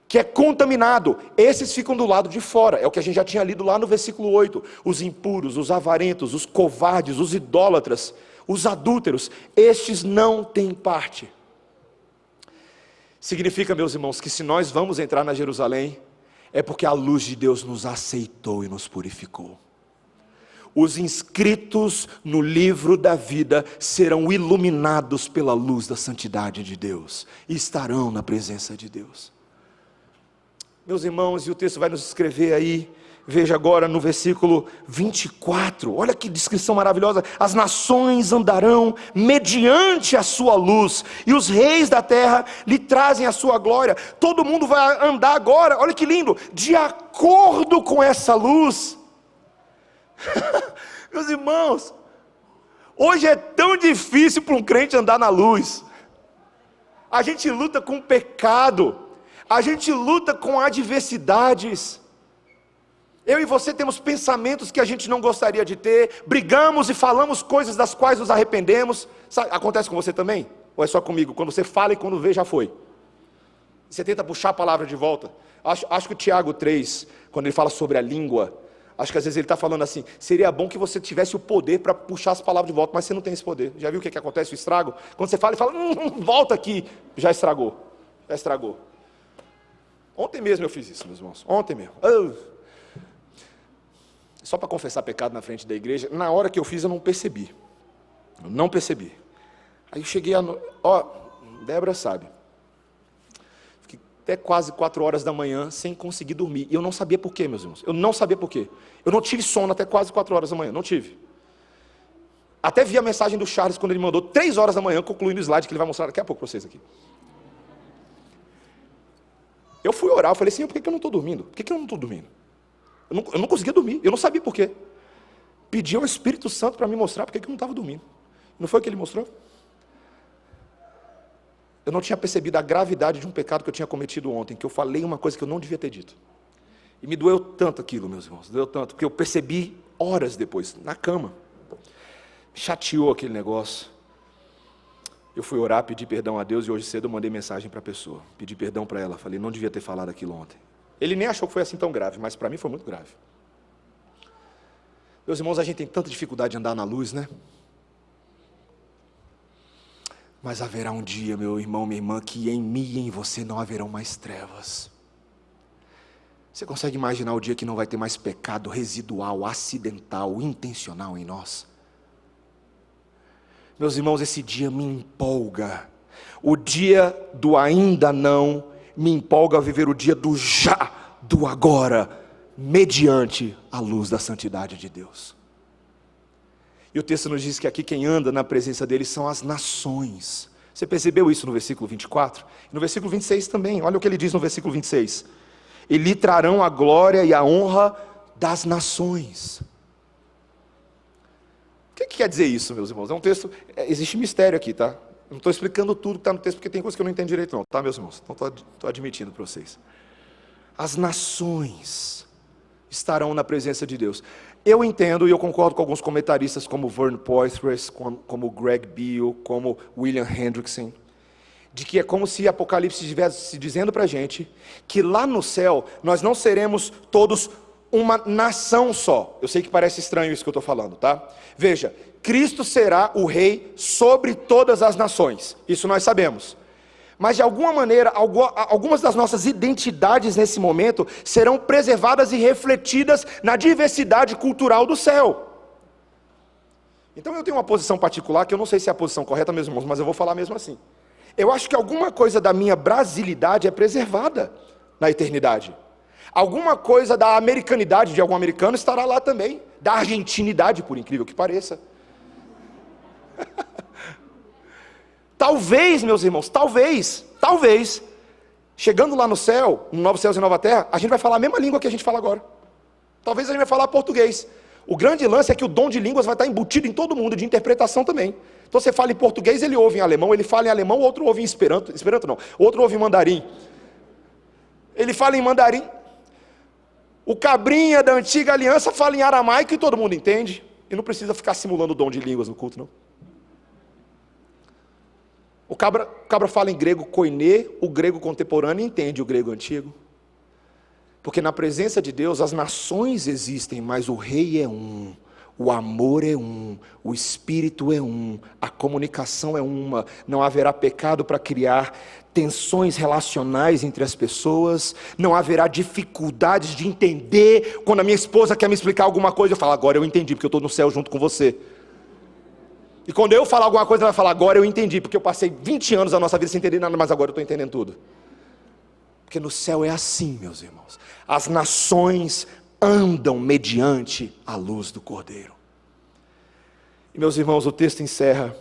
que é contaminado. Esses ficam do lado de fora. É o que a gente já tinha lido lá no versículo 8. Os impuros, os avarentos, os covardes, os idólatras, os adúlteros, estes não têm parte. Significa, meus irmãos, que se nós vamos entrar na Jerusalém, é porque a luz de Deus nos aceitou e nos purificou. Os inscritos no livro da vida serão iluminados pela luz da santidade de Deus e estarão na presença de Deus. Meus irmãos, e o texto vai nos escrever aí, veja agora no versículo 24, olha que descrição maravilhosa: as nações andarão mediante a sua luz, e os reis da terra lhe trazem a sua glória. Todo mundo vai andar agora, olha que lindo, de acordo com essa luz. Meus irmãos, hoje é tão difícil para um crente andar na luz. A gente luta com o pecado, a gente luta com adversidades. Eu e você temos pensamentos que a gente não gostaria de ter, brigamos e falamos coisas das quais nos arrependemos. Sabe, acontece com você também? Ou é só comigo? Quando você fala e quando vê já foi. Você tenta puxar a palavra de volta. Acho que o Tiago 3, quando ele fala sobre a língua, acho que às vezes ele está falando assim: seria bom que você tivesse o poder para puxar as palavras de volta, mas você não tem esse poder. Já viu o que acontece, o estrago? Quando você fala e fala, volta aqui, já estragou. Já estragou. Ontem mesmo eu fiz isso, meus irmãos. Ontem mesmo. Só para confessar pecado na frente da igreja, na hora que eu fiz eu não percebi. Eu não percebi. Aí eu cheguei Débora sabe. Fiquei até quase 4 horas da manhã sem conseguir dormir. E eu não sabia por quê, meus irmãos. Eu não sabia por quê. Eu não tive sono até quase 4 horas da manhã. Não tive. Até vi a mensagem do Charles quando ele mandou 3 horas da manhã, concluindo o slide que ele vai mostrar daqui a pouco para vocês aqui. Eu fui orar, eu falei, Senhor, por que eu não estou dormindo? Por que eu não estou dormindo? Eu não conseguia dormir, eu não sabia por quê. Pedi ao Espírito Santo para me mostrar por que eu não estava dormindo. Não foi o que ele mostrou? Eu não tinha percebido a gravidade de um pecado que eu tinha cometido ontem, que eu falei uma coisa que eu não devia ter dito. E me doeu tanto aquilo, meus irmãos, doeu tanto, porque eu percebi horas depois, na cama. Chateou aquele negócio. Eu fui orar, pedi perdão a Deus, e hoje cedo eu mandei mensagem para a pessoa. Pedi perdão para ela, falei, não devia ter falado aquilo ontem. Ele nem achou que foi assim tão grave, mas para mim foi muito grave. Meus irmãos, a gente tem tanta dificuldade de andar na luz, né? Mas haverá um dia, meu irmão, minha irmã, que em mim e em você não haverão mais trevas. Você consegue imaginar o dia que não vai ter mais pecado residual, acidental, intencional em nós? Meus irmãos, esse dia me empolga. O dia do ainda não me empolga a viver o dia do já, do agora, mediante a luz da santidade de Deus. E o texto nos diz que aqui quem anda na presença dele são as nações. Você percebeu isso no versículo 24? No versículo 26 também, olha o que ele diz no versículo 26. E lhe trarão a glória e a honra das nações. O que quer dizer isso, meus irmãos? É um texto, existe mistério aqui, tá? Eu não estou explicando tudo que está no texto, porque tem coisa que eu não entendo direito não, tá, meus irmãos? Então estou admitindo para vocês. As nações estarão na presença de Deus. Eu entendo e eu concordo com alguns comentaristas como Vern Poitras, como Greg Beale, como William Hendrickson, de que é como se Apocalipse estivesse dizendo para a gente que lá no céu nós não seremos todos uma nação só. Eu sei que parece estranho isso que eu estou falando, tá? Veja, Cristo será o rei sobre todas as nações, isso nós sabemos. Mas de alguma maneira, algumas das nossas identidades nesse momento serão preservadas e refletidas na diversidade cultural do céu. Então eu tenho uma posição particular, que eu não sei se é a posição correta, meus irmãos, mas eu vou falar mesmo assim. Eu acho que alguma coisa da minha brasilidade é preservada na eternidade. Alguma coisa da americanidade de algum americano estará lá também. Da argentinidade, por incrível que pareça. Talvez, meus irmãos, talvez, chegando lá no céu, no novo céu e nova terra, a gente vai falar a mesma língua que a gente fala agora. Talvez a gente vai falar português. O grande lance é que o dom de línguas vai estar embutido em todo mundo, de interpretação também. Então você fala em português, ele ouve em alemão, ele fala em alemão, outro ouve em esperanto não, outro ouve em mandarim. Ele fala em mandarim. O cabrinha da antiga aliança fala em aramaico e todo mundo entende. E não precisa ficar simulando o dom de línguas no culto, não. O cabra fala em grego koiné, o grego contemporâneo entende o grego antigo. Porque na presença de Deus as nações existem, mas o rei é um, o amor é um, o espírito é um, a comunicação é uma, não haverá pecado para criar tensões relacionais entre as pessoas, não haverá dificuldades de entender. Quando a minha esposa quer me explicar alguma coisa, eu falo, agora eu entendi, porque eu estou no céu junto com você. E quando eu falar alguma coisa, ela vai falar, agora eu entendi, porque eu passei 20 anos da nossa vida sem entender nada, mas agora eu estou entendendo tudo. Porque no céu é assim, meus irmãos. As nações andam mediante a luz do Cordeiro. E meus irmãos, o texto encerra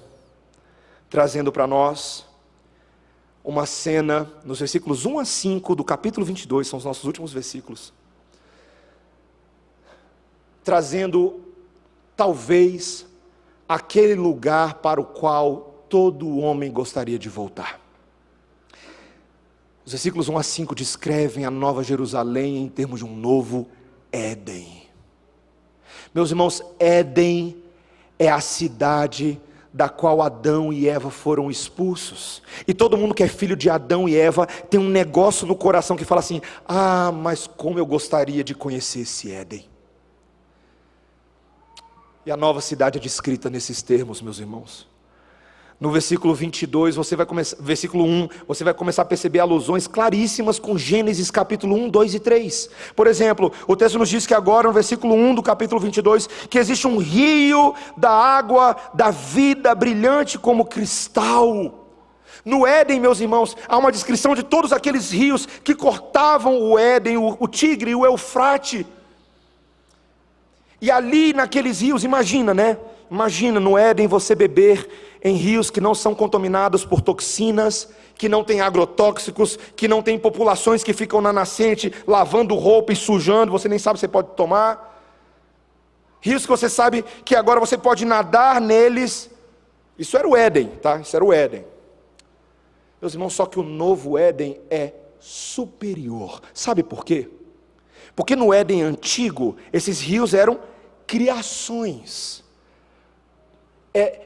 trazendo para nós uma cena nos versículos 1 a 5 do capítulo 22, são os nossos últimos versículos. Trazendo, talvez, aquele lugar para o qual todo homem gostaria de voltar. Os versículos 1 a 5 descrevem a Nova Jerusalém em termos de um novo Éden. Meus irmãos, Éden é a cidade da qual Adão e Eva foram expulsos. E todo mundo que é filho de Adão e Eva tem um negócio no coração que fala assim, mas como eu gostaria de conhecer esse Éden. E a nova cidade é descrita nesses termos, meus irmãos. No versículo 22, versículo 1, você vai começar a perceber alusões claríssimas com Gênesis capítulo 1, 2 e 3. Por exemplo, o texto nos diz que agora, no versículo 1 do capítulo 22, que existe um rio da água da vida brilhante como cristal. No Éden, meus irmãos, há uma descrição de todos aqueles rios que cortavam o Éden, o Tigre e o Eufrate. E ali naqueles rios, imagina, né? Imagina no Éden você beber em rios que não são contaminados por toxinas, que não tem agrotóxicos, que não tem populações que ficam na nascente lavando roupa e sujando, você nem sabe se pode tomar. Rios que você sabe que agora você pode nadar neles. Isso era o Éden, tá? Isso era o Éden. Meus irmãos, só que o novo Éden é superior. Sabe por quê? Porque no Éden antigo, esses rios eram criações.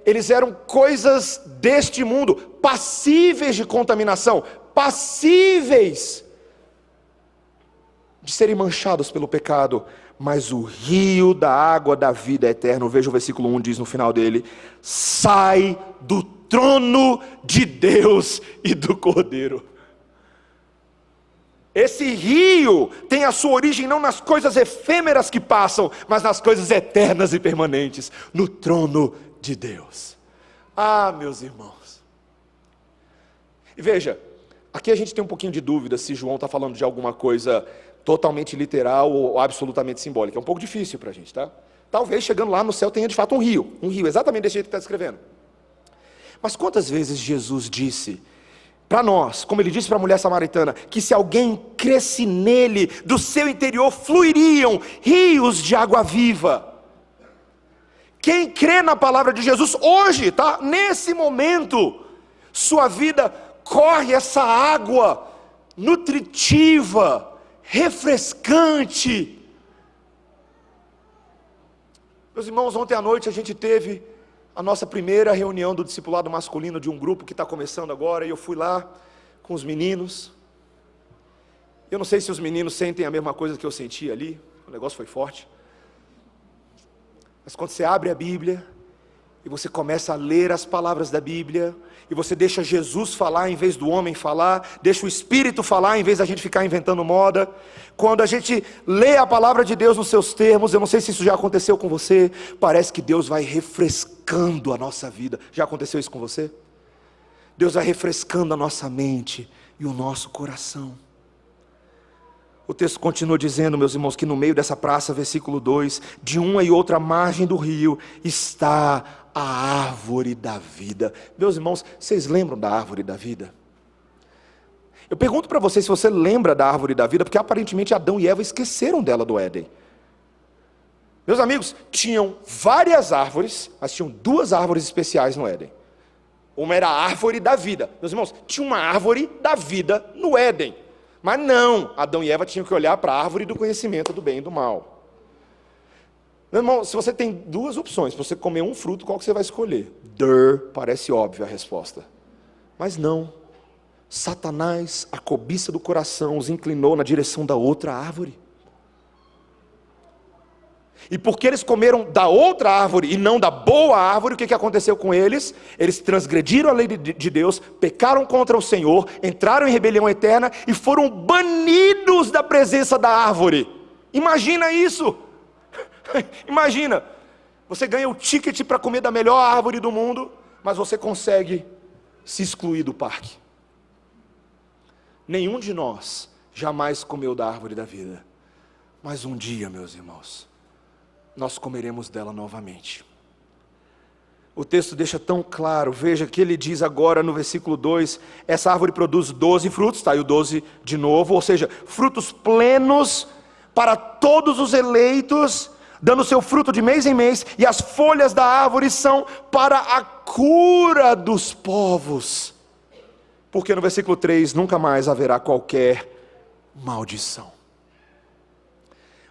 Eles eram coisas deste mundo, passíveis de contaminação, passíveis de serem manchados pelo pecado, mas o rio da água da vida eterna, veja o versículo 1, diz no final dele, sai do trono de Deus e do Cordeiro. Esse rio tem a sua origem não nas coisas efêmeras que passam, mas nas coisas eternas e permanentes, no trono de Deus. Ah, meus irmãos. E veja, aqui a gente tem um pouquinho de dúvida se João está falando de alguma coisa totalmente literal ou absolutamente simbólica. É um pouco difícil para a gente, tá? Talvez chegando lá no céu tenha de fato um rio exatamente desse jeito que está descrevendo. Mas quantas vezes Jesus disse para nós, como ele disse para a mulher samaritana, que se alguém cresce nele, do seu interior fluiriam rios de água viva. Quem crê na palavra de Jesus hoje, tá? Nesse momento, sua vida corre essa água nutritiva, refrescante. Meus irmãos, ontem à noite a gente teve a nossa primeira reunião do discipulado masculino de um grupo que está começando agora, e eu fui lá com os meninos. Eu não sei se os meninos sentem a mesma coisa que eu senti ali, o negócio foi forte. Mas quando você abre a Bíblia, e você começa a ler as palavras da Bíblia, e você deixa Jesus falar em vez do homem falar, deixa o Espírito falar em vez da gente ficar inventando moda, quando a gente lê a palavra de Deus nos seus termos, eu não sei se isso já aconteceu com você, parece que Deus vai refrescando a nossa vida. Já aconteceu isso com você? Deus vai refrescando a nossa mente e o nosso coração. O texto continua dizendo, meus irmãos, que no meio dessa praça, versículo 2, de uma e outra margem do rio, está a árvore da vida. Meus irmãos, vocês lembram da árvore da vida? Eu pergunto para vocês se você lembra da árvore da vida, porque aparentemente Adão e Eva esqueceram dela do Éden. Meus amigos, tinham várias árvores, mas tinham duas árvores especiais no Éden. Uma era a árvore da vida. Meus irmãos, tinha uma árvore da vida no Éden. Mas não, Adão e Eva tinham que olhar para a árvore do conhecimento do bem e do mal. Meu irmão, se você tem duas opções, para você comer um fruto, qual que você vai escolher? Parece óbvio a resposta. Mas não. Satanás, a cobiça do coração, os inclinou na direção da outra árvore. E porque eles comeram da outra árvore e não da boa árvore, o que aconteceu com eles? Eles transgrediram a lei de Deus, pecaram contra o Senhor, entraram em rebelião eterna e foram banidos da presença da árvore. Imagina isso! Imagina, você ganha o ticket para comer da melhor árvore do mundo, mas você consegue se excluir do parque. Nenhum de nós jamais comeu da árvore da vida, mas um dia, meus irmãos, nós comeremos dela novamente. O texto deixa tão claro, veja que ele diz agora no versículo 2, essa árvore produz 12 frutos, está aí o 12 de novo, ou seja, frutos plenos para todos os eleitos, dando seu fruto de mês em mês, e as folhas da árvore são para a cura dos povos, porque no versículo 3, nunca mais haverá qualquer maldição.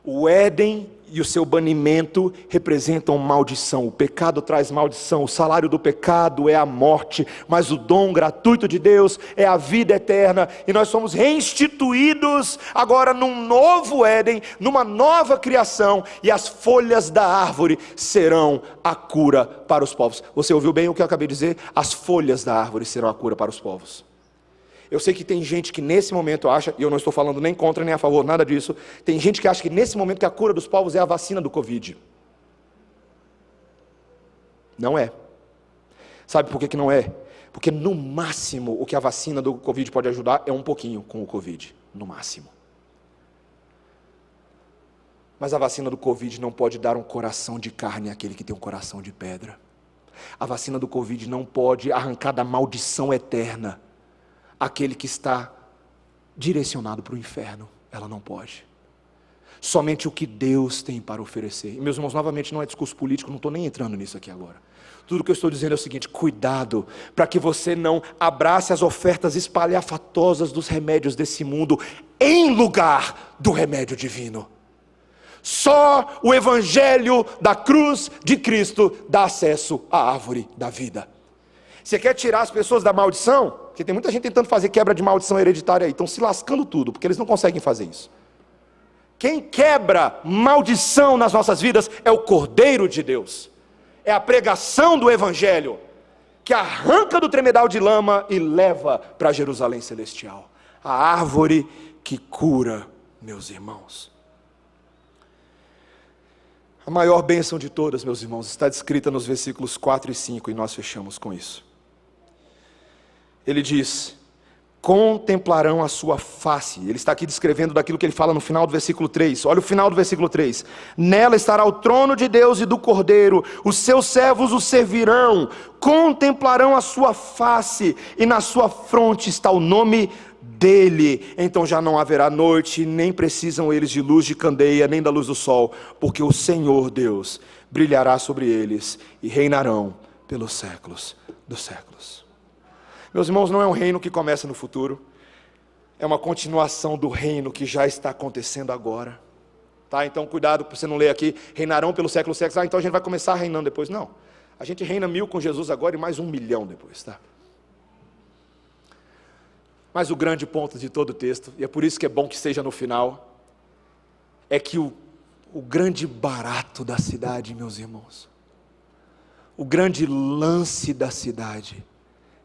O Éden e o seu banimento representam maldição. O pecado traz maldição. O salário do pecado é a morte, mas o dom gratuito de Deus é a vida eterna. E nós somos reinstituídos agora num novo Éden, numa nova criação. E as folhas da árvore serão a cura para os povos. Você ouviu bem o que eu acabei de dizer? As folhas da árvore serão a cura para os povos. Eu sei que tem gente que nesse momento acha, e eu não estou falando nem contra nem a favor, nada disso, tem gente que acha que nesse momento que a cura dos povos é a vacina do Covid. Não é. Sabe por que não é? Porque no máximo o que a vacina do Covid pode ajudar é um pouquinho com o Covid, no máximo. Mas a vacina do Covid não pode dar um coração de carne àquele que tem um coração de pedra. A vacina do Covid não pode arrancar da maldição eterna aquele que está direcionado para o inferno. Ela não pode. Somente o que Deus tem para oferecer. E meus irmãos, novamente, não é discurso político, não estou nem entrando nisso aqui agora. Tudo que eu estou dizendo é o seguinte: cuidado, para que você não abrace as ofertas espalhafatosas dos remédios desse mundo, em lugar do remédio divino. Só o evangelho da cruz de Cristo dá acesso à árvore da vida. Você quer tirar as pessoas da maldição? Porque tem muita gente tentando fazer quebra de maldição hereditária aí, estão se lascando tudo, porque eles não conseguem fazer isso. Quem quebra maldição nas nossas vidas é o Cordeiro de Deus. É a pregação do evangelho, que arranca do tremedal de lama e leva para Jerusalém celestial. A árvore que cura, meus irmãos. A maior bênção de todas, meus irmãos, está descrita nos versículos 4 e 5, e nós fechamos com isso. Ele diz: contemplarão a sua face. Ele está aqui descrevendo daquilo que ele fala no final do versículo 3. Olha o final do versículo 3. Nela estará o trono de Deus e do Cordeiro, os seus servos o servirão, contemplarão a sua face, e na sua fronte está o nome dele. Então já não haverá noite, nem precisam eles de luz de candeia, nem da luz do sol, porque o Senhor Deus brilhará sobre eles, e reinarão pelos séculos dos séculos. Meus irmãos, não é um reino que começa no futuro, é uma continuação do reino que já está acontecendo agora, tá? Então cuidado para você não ler aqui, reinarão pelos séculos dos séculos, então a gente vai começar reinando depois. Não, a gente reina 1000 com Jesus agora e mais 1 milhão depois, tá? Mas o grande ponto de todo o texto, e é por isso que é bom que seja no final, é que o grande barato da cidade, meus irmãos, o grande lance da cidade,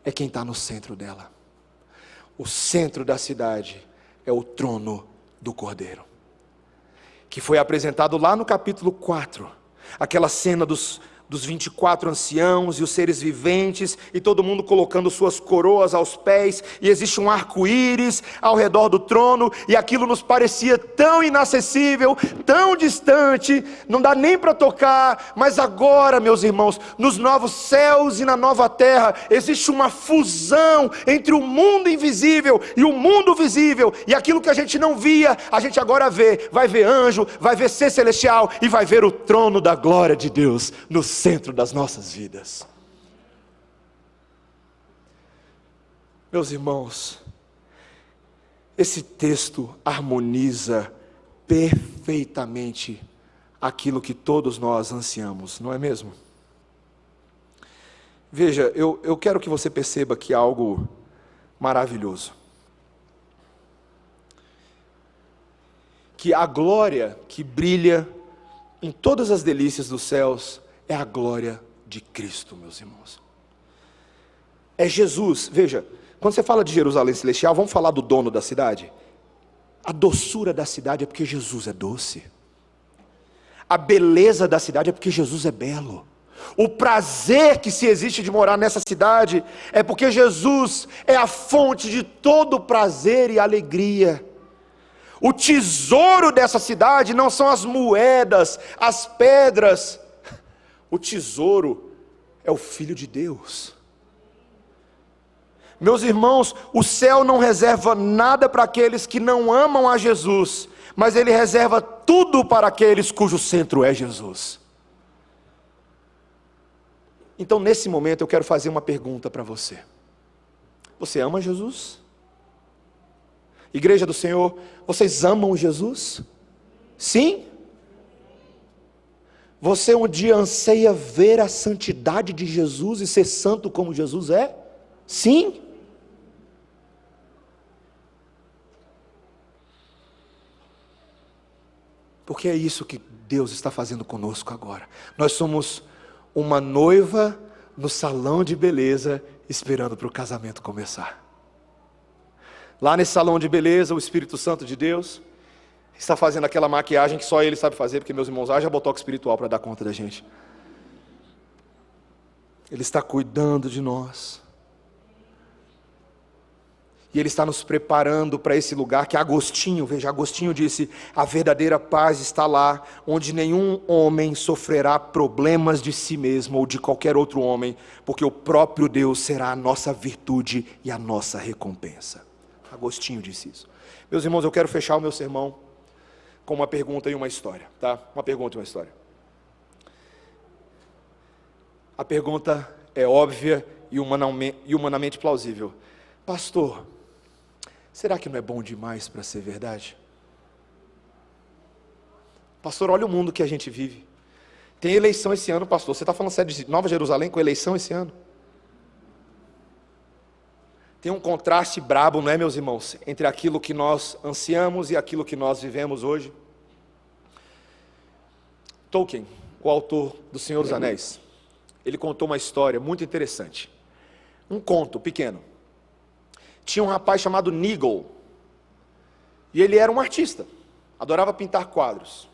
é quem está no centro dela. O centro da cidade é o trono do Cordeiro, que foi apresentado lá no capítulo 4, aquela cena dos 24 anciãos e os seres viventes, e todo mundo colocando suas coroas aos pés, e existe um arco-íris ao redor do trono, e aquilo nos parecia tão inacessível, tão distante, não dá nem para tocar. Mas agora, meus irmãos, nos novos céus e na nova terra, existe uma fusão entre o mundo invisível e o mundo visível, e aquilo que a gente não via, a gente agora vê. Vai ver anjo, vai ver ser celestial, e vai ver o trono da glória de Deus no centro das nossas vidas. Meus irmãos, esse texto harmoniza perfeitamente aquilo que todos nós ansiamos, não é mesmo? Veja, eu quero que você perceba que há algo maravilhoso, que a glória que brilha em todas as delícias dos céus é a glória de Cristo, meus irmãos. É Jesus. Veja, quando você fala de Jerusalém celestial, vamos falar do dono da cidade? A doçura da cidade é porque Jesus é doce. A beleza da cidade é porque Jesus é belo. O prazer que se existe de morar nessa cidade é porque Jesus é a fonte de todo prazer e alegria. O tesouro dessa cidade não são as moedas, as pedras. O tesouro é o Filho de Deus. Meus irmãos, o céu não reserva nada para aqueles que não amam a Jesus, mas ele reserva tudo para aqueles cujo centro é Jesus. Então, nesse momento, eu quero fazer uma pergunta para você. Você ama Jesus? Igreja do Senhor, vocês amam Jesus? Sim? Você um dia anseia ver a santidade de Jesus e ser santo como Jesus é? Sim? Porque é isso que Deus está fazendo conosco agora. Nós somos uma noiva no salão de beleza, esperando para o casamento começar. Lá nesse salão de beleza, o Espírito Santo de Deus está fazendo aquela maquiagem que só Ele sabe fazer, porque, meus irmãos, haja botox espiritual para dar conta da gente. Ele está cuidando de nós. E Ele está nos preparando para esse lugar que Agostinho, veja, Agostinho disse: a verdadeira paz está lá, onde nenhum homem sofrerá problemas de si mesmo ou de qualquer outro homem, porque o próprio Deus será a nossa virtude e a nossa recompensa. Agostinho disse isso. Meus irmãos, eu quero fechar o meu sermão com uma pergunta e uma história, tá? Uma pergunta e uma história. A pergunta é óbvia e humanamente plausível. Pastor, será que não é bom demais para ser verdade? Pastor, olha o mundo que a gente vive. Tem eleição esse ano, pastor. Você está falando sério de Nova Jerusalém com eleição esse ano? Tem um contraste brabo, não é, meus irmãos, entre aquilo que nós ansiamos e aquilo que nós vivemos hoje. Tolkien, o autor do Senhor dos Anéis, ele contou uma história muito interessante. Um conto pequeno. Tinha um rapaz chamado Nigel, e ele era um artista, adorava pintar quadros.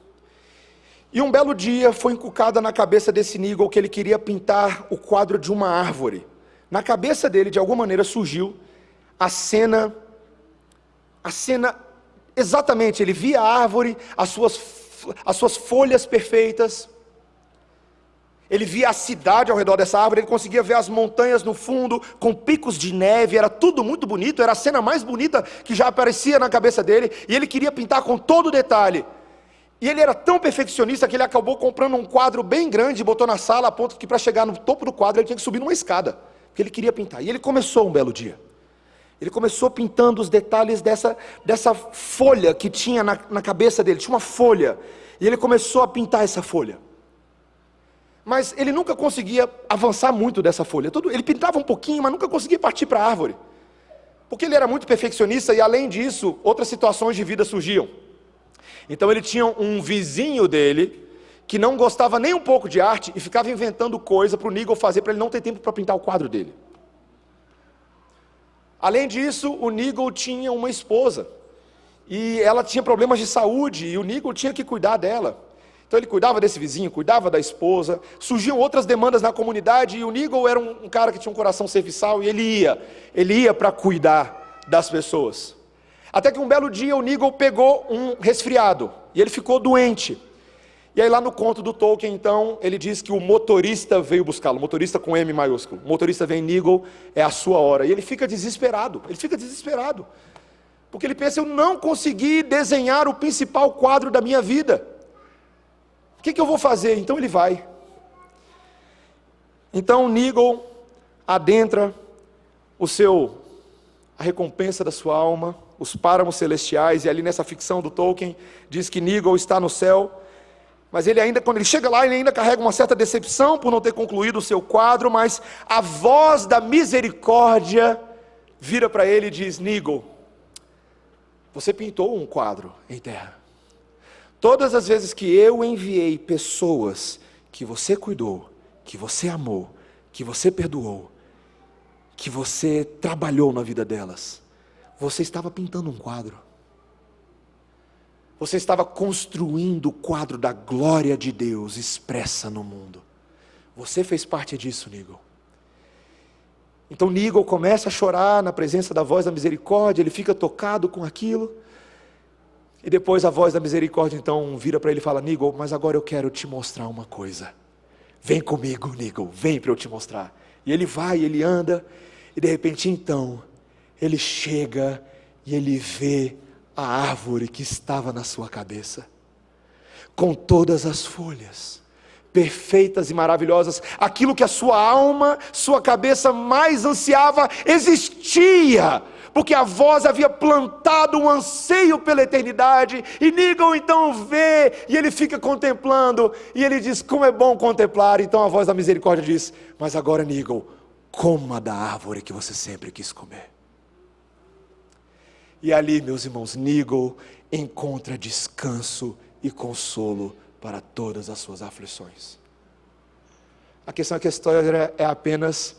E um belo dia foi encucada na cabeça desse Nigel que ele queria pintar o quadro de uma árvore. Na cabeça dele, de alguma maneira, surgiu a cena exatamente, ele via a árvore, as suas folhas perfeitas, ele via a cidade ao redor dessa árvore, ele conseguia ver as montanhas no fundo, com picos de neve, era tudo muito bonito, era a cena mais bonita que já aparecia na cabeça dele, e ele queria pintar com todo detalhe. E ele era tão perfeccionista que ele acabou comprando um quadro bem grande, e botou na sala, a ponto que para chegar no topo do quadro ele tinha que subir numa escada, porque ele queria pintar. E ele começou um belo dia. Ele começou pintando os detalhes dessa folha que tinha na cabeça dele, tinha uma folha, e ele começou a pintar essa folha. Mas ele nunca conseguia avançar muito dessa folha. Ele pintava um pouquinho, mas nunca conseguia partir para a árvore. Porque ele era muito perfeccionista e, além disso, outras situações de vida surgiam. Então ele tinha um vizinho dele, que não gostava nem um pouco de arte, e ficava inventando coisa para o Nigel fazer, para ele não ter tempo para pintar o quadro dele. Além disso, o Nigel tinha uma esposa, e ela tinha problemas de saúde, e o Nigel tinha que cuidar dela. Então ele cuidava desse vizinho, cuidava da esposa, surgiam outras demandas na comunidade, e o Nigel era um cara que tinha um coração serviçal, e ele ia para cuidar das pessoas. Até que um belo dia o Nigel pegou um resfriado, e ele ficou doente. E aí lá no conto do Tolkien, então, ele diz que o motorista veio buscá-lo, motorista com M maiúsculo. O motorista vem, Nigel, é a sua hora. E ele fica desesperado, porque ele pensa, eu não consegui desenhar o principal quadro da minha vida. O que eu vou fazer? Então ele vai. Então Nigel adentra a recompensa da sua alma, os páramos celestiais, e ali nessa ficção do Tolkien, diz que Nigel está no céu, mas quando ele chega lá, ele ainda carrega uma certa decepção por não ter concluído o seu quadro, mas a voz da misericórdia vira para ele e diz, Nigel, você pintou um quadro em terra. Todas as vezes que eu enviei pessoas que você cuidou, que você amou, que você perdoou, que você trabalhou na vida delas, você estava pintando um quadro. Você estava construindo o quadro da glória de Deus expressa no mundo. Você fez parte disso, Nigel. Então Nigel começa a chorar na presença da voz da misericórdia, ele fica tocado com aquilo. E depois a voz da misericórdia então vira para ele e fala, Nigel, mas agora eu quero te mostrar uma coisa. Vem comigo, Nigel, vem para eu te mostrar. E ele vai, ele anda, e de repente então, ele chega e ele vê a árvore que estava na sua cabeça, com todas as folhas, perfeitas e maravilhosas, aquilo que a sua alma, sua cabeça mais ansiava, existia, porque a voz havia plantado um anseio pela eternidade, e Nigel então vê, e ele fica contemplando, e ele diz, como é bom contemplar. Então a voz da misericórdia diz, mas agora Nigel, coma da árvore que você sempre quis comer. E ali, meus irmãos, Nigel encontra descanso e consolo para todas as suas aflições. A questão é que a história é apenas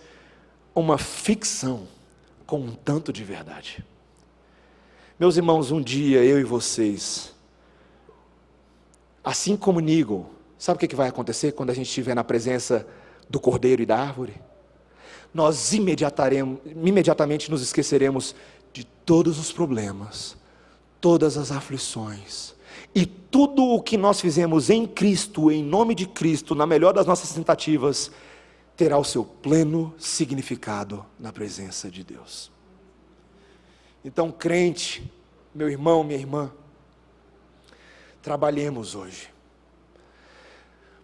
uma ficção com um tanto de verdade. Meus irmãos, um dia eu e vocês, assim como Nigel, sabe o que vai acontecer quando a gente estiver na presença do Cordeiro e da árvore? Nós imediatamente nos esqueceremos de todos os problemas, todas as aflições, e tudo o que nós fizemos em Cristo, em nome de Cristo, na melhor das nossas tentativas, terá o seu pleno significado na presença de Deus. Então, crente, meu irmão, minha irmã, trabalhemos hoje,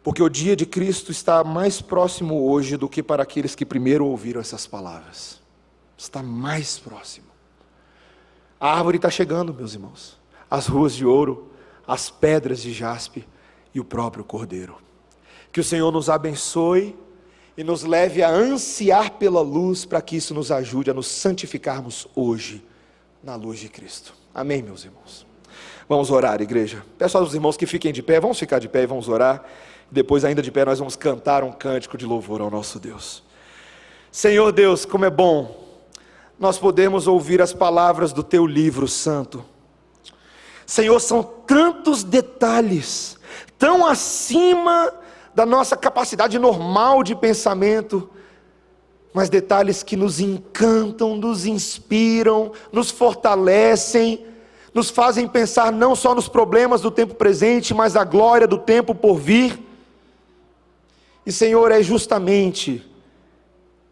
porque o dia de Cristo está mais próximo hoje do que para aqueles que primeiro ouviram essas palavras. Está mais próximo. A árvore está chegando, meus irmãos. As ruas de ouro, as pedras de jaspe, e o próprio Cordeiro. Que o Senhor nos abençoe e nos leve a ansiar pela luz, para que isso nos ajude a nos santificarmos hoje na luz de Cristo. Amém, meus irmãos? Vamos orar, igreja. Peço aos irmãos que fiquem de pé, vamos ficar de pé e vamos orar. Depois, ainda de pé, nós vamos cantar um cântico de louvor ao nosso Deus. Senhor Deus, como é bom nós podemos ouvir as palavras do Teu livro santo. Senhor, são tantos detalhes, tão acima da nossa capacidade normal de pensamento, mas detalhes que nos encantam, nos inspiram, nos fortalecem, nos fazem pensar não só nos problemas do tempo presente, mas na glória do tempo por vir. E Senhor, é justamente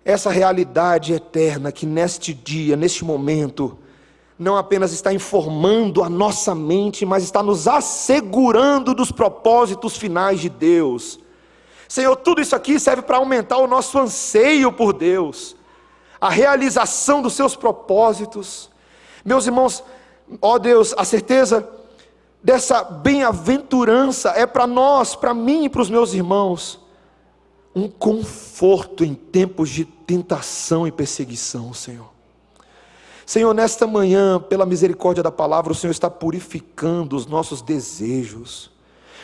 essa realidade eterna que neste dia, neste momento, não apenas está informando a nossa mente, mas está nos assegurando dos propósitos finais de Deus. Senhor, tudo isso aqui serve para aumentar o nosso anseio por Deus, a realização dos seus propósitos. Meus irmãos, ó Deus, a certeza dessa bem-aventurança é para nós, para mim e para os meus irmãos, um conforto em tempos de tentação e perseguição, Senhor. Senhor, nesta manhã, pela misericórdia da palavra, o Senhor está purificando os nossos desejos.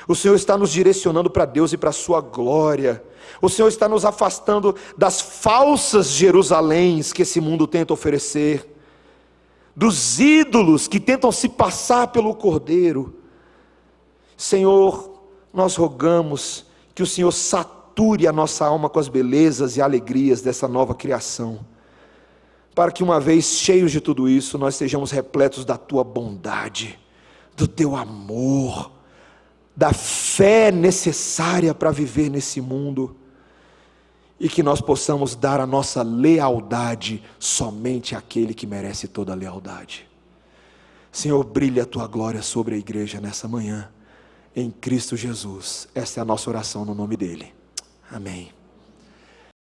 O Senhor está nos direcionando para Deus e para a sua glória. O Senhor está nos afastando das falsas Jerusaléns que esse mundo tenta oferecer, dos ídolos que tentam se passar pelo Cordeiro. Senhor, nós rogamos que o Senhor sature a nossa alma com as belezas e alegrias dessa nova criação, para que uma vez cheios de tudo isso, nós sejamos repletos da Tua bondade, do Teu amor, da fé necessária para viver nesse mundo, e que nós possamos dar a nossa lealdade somente àquele que merece toda a lealdade. Senhor, brilha a Tua glória sobre a igreja nessa manhã, em Cristo Jesus. Esta é a nossa oração no nome dEle. Amém.